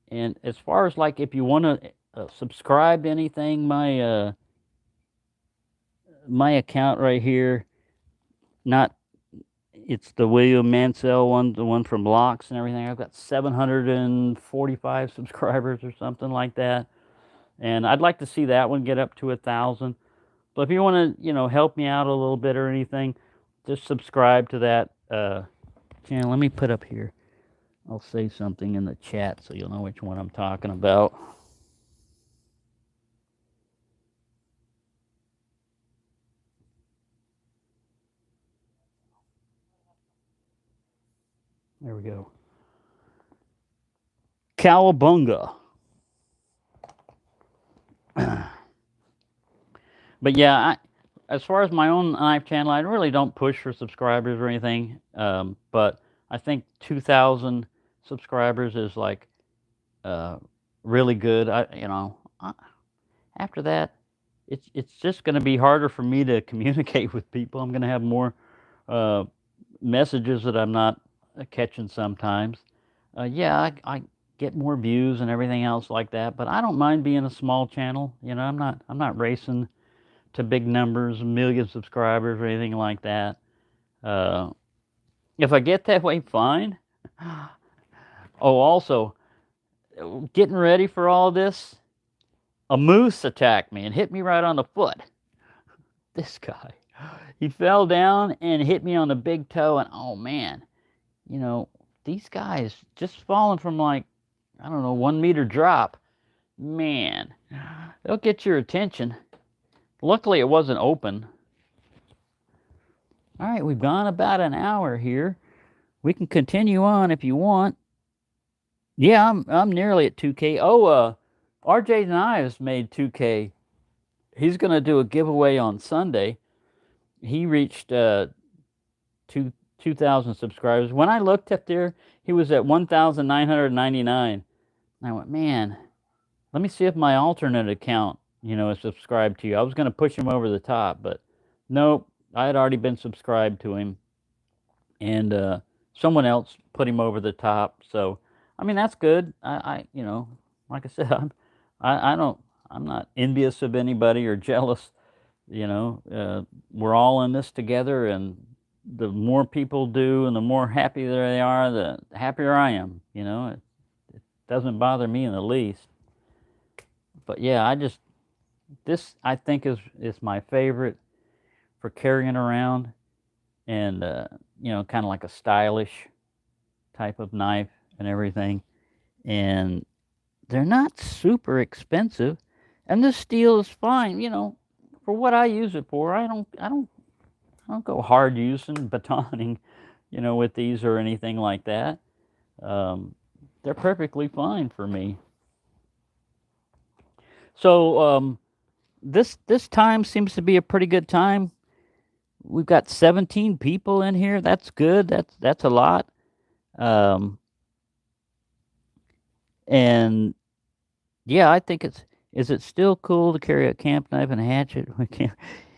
Speaker 1: And as far as like if you want to subscribe to anything, my account right here, it's the William Mansell one, the one from Locks and everything. I've got 745 subscribers or something like that. And I'd like to see that one get up to 1,000. But if you want to, help me out a little bit or anything, just subscribe to that channel. Let me put up here. I'll say something in the chat so you'll know which one I'm talking about. There we go. Cowabunga. But yeah, as far as my own knife channel, I really don't push for subscribers or anything. But I think 2,000 subscribers is like really good. After that, it's just going to be harder for me to communicate with people. I'm going to have more messages that I'm not catching sometimes. Yeah, I get more views and everything else like that, but I don't mind being a small channel. I'm not racing to big numbers, a million subscribers or anything like that. If I get that way, fine. Oh, also, getting ready for all this, a moose attacked me and hit me right on the foot. This guy, he fell down and hit me on the big toe, and oh man, these guys just falling from like, I don't know, 1 meter drop, man, they'll get your attention. Luckily, it wasn't open. All right, we've gone about an hour here. We can continue on if you want. Yeah, I'm nearly at 2K. Oh, RJ Knives made 2K. He's going to do a giveaway on Sunday. He reached 2,000 subscribers. When I looked up there, he was at 1,999. And I went, man, let me see if my alternate account, is subscribed to you. I was going to push him over the top, but nope, I had already been subscribed to him, and someone else put him over the top. So, I mean, that's good. Like I said, I don't, I'm not envious of anybody or jealous. We're all in this together, and the more people do, and the more happy they are, the happier I am. It doesn't bother me in the least. But yeah, this I think is my favorite for carrying around, and kind of like a stylish type of knife and everything. And they're not super expensive, and the steel is fine. For what I use it for, I don't go hard using batoning, with these or anything like that. They're perfectly fine for me. So this time seems to be a pretty good time. We've got 17 people in here. That's good. That's a lot. Um, and yeah, I think it's. Is it still cool to carry a camp knife and a hatchet? We can't.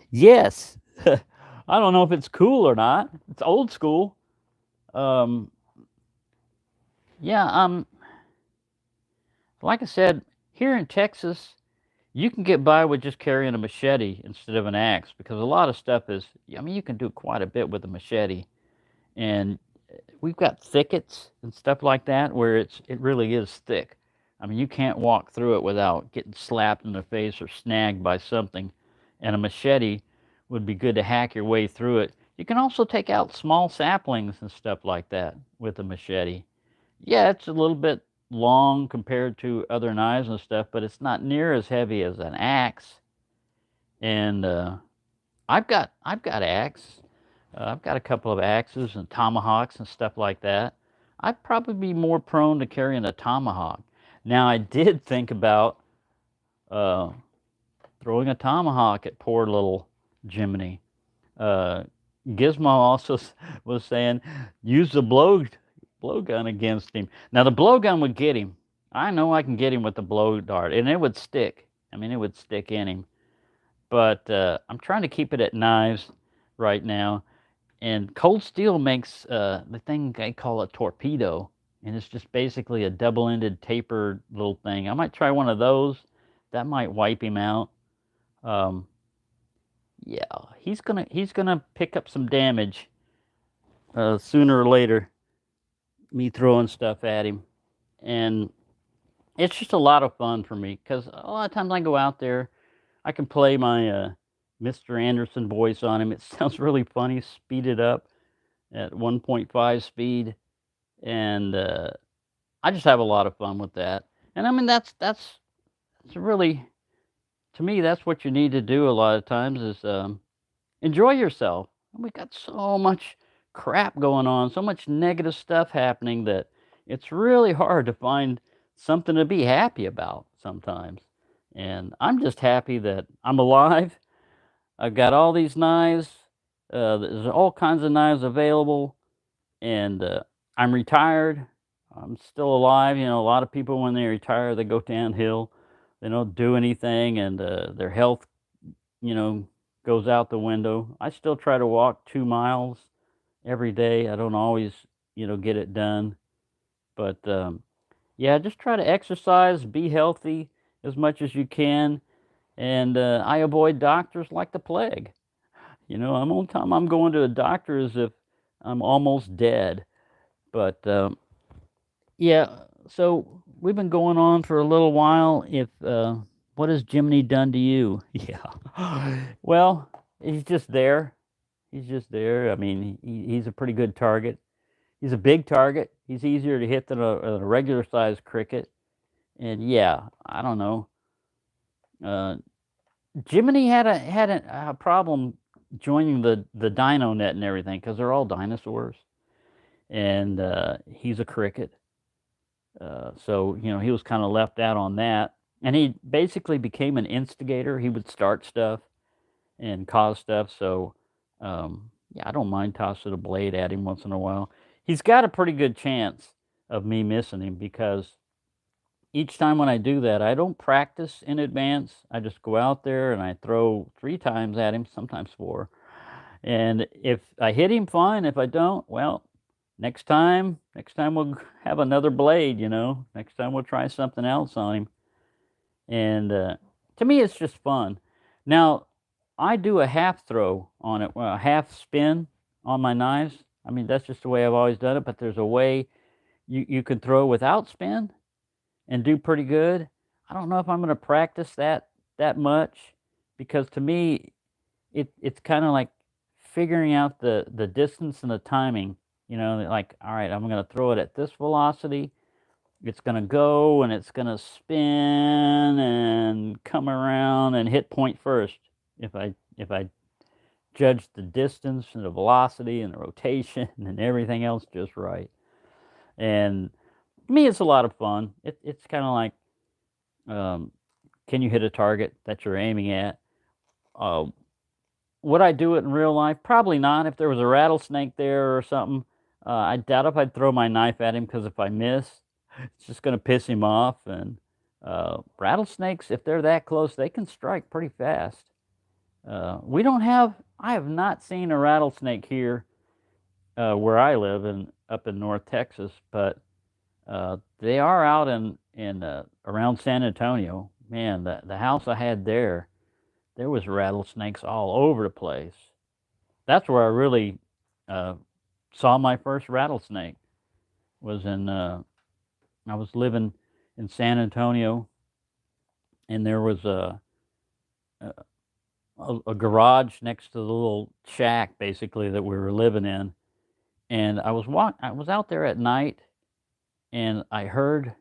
Speaker 1: Yes. I don't know if it's cool or not. It's old school. Um, yeah. Like I said, here in Texas, you can get by with just carrying a machete instead of an axe, because a lot of stuff is. I mean, you can do quite a bit with a machete, and we've got thickets and stuff like that where it really is thick. I mean, you can't walk through it without getting slapped in the face or snagged by something. And a machete would be good to hack your way through it. You can also take out small saplings and stuff like that with a machete. Yeah, it's a little bit long compared to other knives and stuff, but it's not near as heavy as an axe. And I've got axe. I've got a couple of axes and tomahawks and stuff like that. I'd probably be more prone to carrying a tomahawk. Now, I did think about uh, throwing a tomahawk at poor little Jiminy. Uh, Gizmo also was saying use the blowgun against him. Now, the blowgun would get him. I know I can get him with the blow dart, and it would stick. I mean, it would stick in him. But I'm trying to keep it at knives right now. And Cold Steel makes the thing I call a torpedo, and it's just basically a double-ended tapered little thing. I might try one of those. That might wipe him out. Um, yeah, he's gonna pick up some damage sooner or later. Me throwing stuff at him, and it's just a lot of fun for me because a lot of times I go out there, I can play my Mr. Anderson voice on him. It sounds really funny, speed it up at 1.5 speed, and I just have a lot of fun with that. And I mean, that's really, to me, that's what you need to do a lot of times is enjoy yourself. We got so much crap going on, so much negative stuff happening that it's really hard to find something to be happy about sometimes. And I'm just happy that I'm alive. I've got all these knives. There's all kinds of knives available, and I'm retired. I'm still alive. A lot of people when they retire, they go downhill. They don't do anything, and their health, you know, goes out the window. I still try to walk 2 miles every day. I don't always, get it done, but yeah, just try to exercise, be healthy as much as you can, and I avoid doctors like the plague. I'm on time. I'm going to a doctor as if I'm almost dead. But yeah, so we've been going on for a little while. If what has Jiminy done to you? Yeah. Well, he's just there. He's just there. I mean, he's a pretty good target. He's a big target. He's easier to hit than a regular sized cricket. And yeah, I don't know. Uh, Jiminy had a problem joining the Dino Net and everything because they're all dinosaurs, and he's a cricket. So he was kind of left out on that. And he basically became an instigator. He would start stuff and cause stuff. So, yeah, I don't mind tossing a blade at him once in a while. He's got a pretty good chance of me missing him because each time when I do that, I don't practice in advance. I just go out there and I throw 3 times at him, sometimes 4. And if I hit him, fine. If I don't, well, next time we'll have another blade, Next time we'll try something else on him. And to me, it's just fun. Now, I do a half throw on it, well, a half spin on my knives. I mean, that's just the way I've always done it, but there's a way you can throw without spin and do pretty good. I don't know if I'm going to practice that much because to me, it's kind of like figuring out the distance and the timing. Like, all right, I'm going to throw it at this velocity. It's going to go and it's going to spin and come around and hit point first. If I judge the distance and the velocity and the rotation and everything else just right. And to me, it's a lot of fun. It's kind of like, can you hit a target that you're aiming at? Would I do it in real life? Probably not. If there was a rattlesnake there or something, I doubt if I'd throw my knife at him because if I miss, it's just going to piss him off. And rattlesnakes, if they're that close, they can strike pretty fast. I have not seen a rattlesnake here where I live up in North Texas, but they are out in around San Antonio. Man, the house I had there was rattlesnakes all over the place. That's where I really saw my first rattlesnake. Was I was living in San Antonio, and there was a garage next to the little shack, basically, that we were living in. And I was out there at night, and I heard.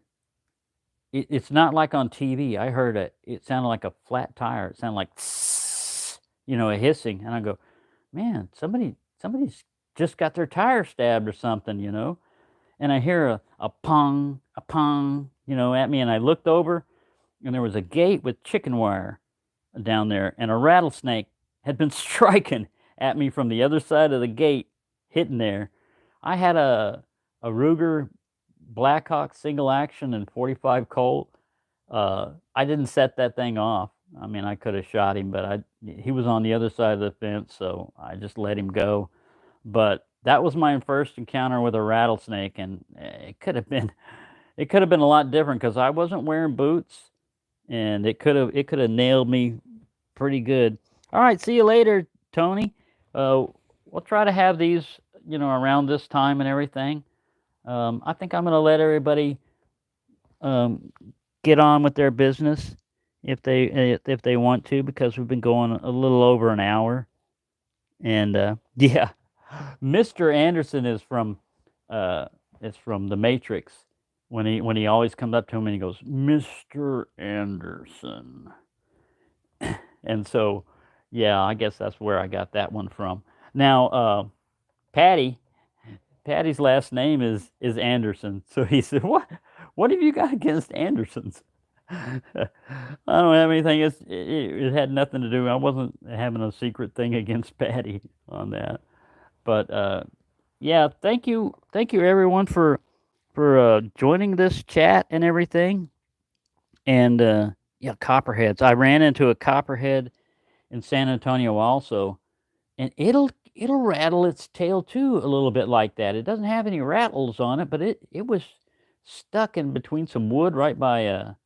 Speaker 1: It's not like on TV. I heard it sounded like a flat tire. It sounded like, a hissing. And I go, man, somebody's just got their tire stabbed or something, And I hear a pong, at me. And I looked over, and there was a gate with chicken wire down there. And a rattlesnake had been striking at me from the other side of the gate, hitting there. I had a Ruger Blackhawk single action and 45 Colt. I didn't set that thing off. I mean, I could have shot him, but he was on the other side of the fence, so I just let him go. But that was my first encounter with a rattlesnake, and it could have been a lot different because I wasn't wearing boots, and it could have nailed me pretty good. All right, see you later, Tony. We'll try to have these, around this time and everything. I think I'm going to let everybody get on with their business if they want to, because we've been going a little over an hour. And yeah, Mr. Anderson is from The Matrix. When he always comes up to him and he goes, Mr. Anderson. And so, yeah, I guess that's where I got that one from. Now, Patty's last name is Anderson. So he said, what have you got against Andersons? I don't have anything. It had nothing to do. I wasn't having a secret thing against Patty on that. But yeah, thank you everyone for joining this chat and everything. And yeah, copperheads. I ran into a copperhead in San Antonio also, and it'll rattle its tail too a little bit like that. It doesn't have any rattles on it, but it was stuck in between some wood right by a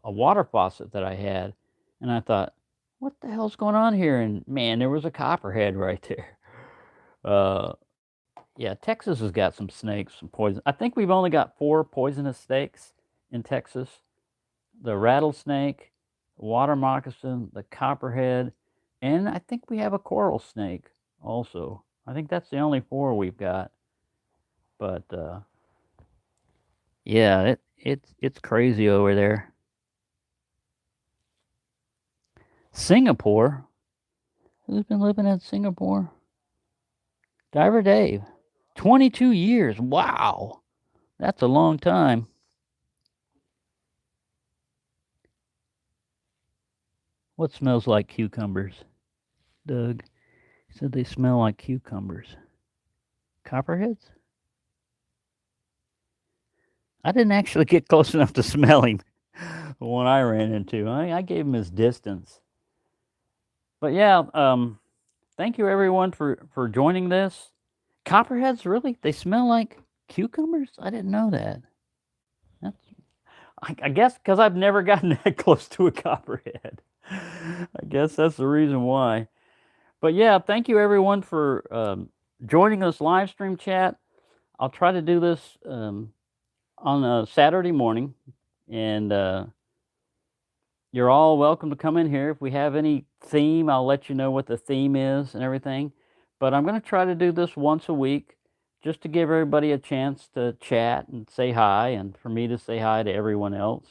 Speaker 1: water faucet that I had, and I thought, what the hell's going on here? And man, there was a copperhead right there. Yeah, Texas has got some snakes, some poison. I think we've only got 4 poisonous snakes in Texas: the rattlesnake, water moccasin, the copperhead, and I think we have a coral snake also. I think that's the only 4 we've got. But yeah, it's crazy over there. Singapore? Who's been living in Singapore? Diver Dave. 22 years. Wow. That's a long time. What smells like cucumbers, Doug? He said they smell like cucumbers. Copperheads? I didn't actually get close enough to smell him. The one I ran into. I gave him his distance. But yeah, thank you everyone for joining this. Copperheads, really? They smell like cucumbers? I didn't know that. That's, I guess because I've never gotten that close to a copperhead. I guess that's the reason why. But yeah, thank you everyone for joining this live stream chat. I'll try to do this on a Saturday morning, and you're all welcome to come in here. If we have any theme, I'll let you know what the theme is and everything. But I'm going to try to do this once a week just to give everybody a chance to chat and say hi, and for me to say hi to everyone else.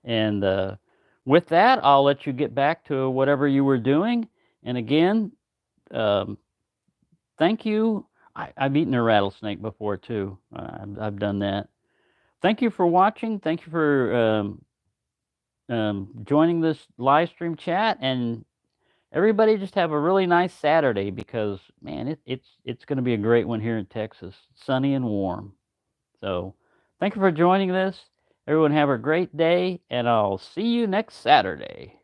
Speaker 1: And with that, I'll let you get back to whatever you were doing. And again, thank you. I've eaten a rattlesnake before too. I've done that. Thank you for watching. Thank you for joining this live stream chat, and everybody just have a really nice Saturday, because man, it's going to be a great one here in Texas, sunny and warm. So thank you for joining this. Everyone have a great day, and I'll see you next Saturday.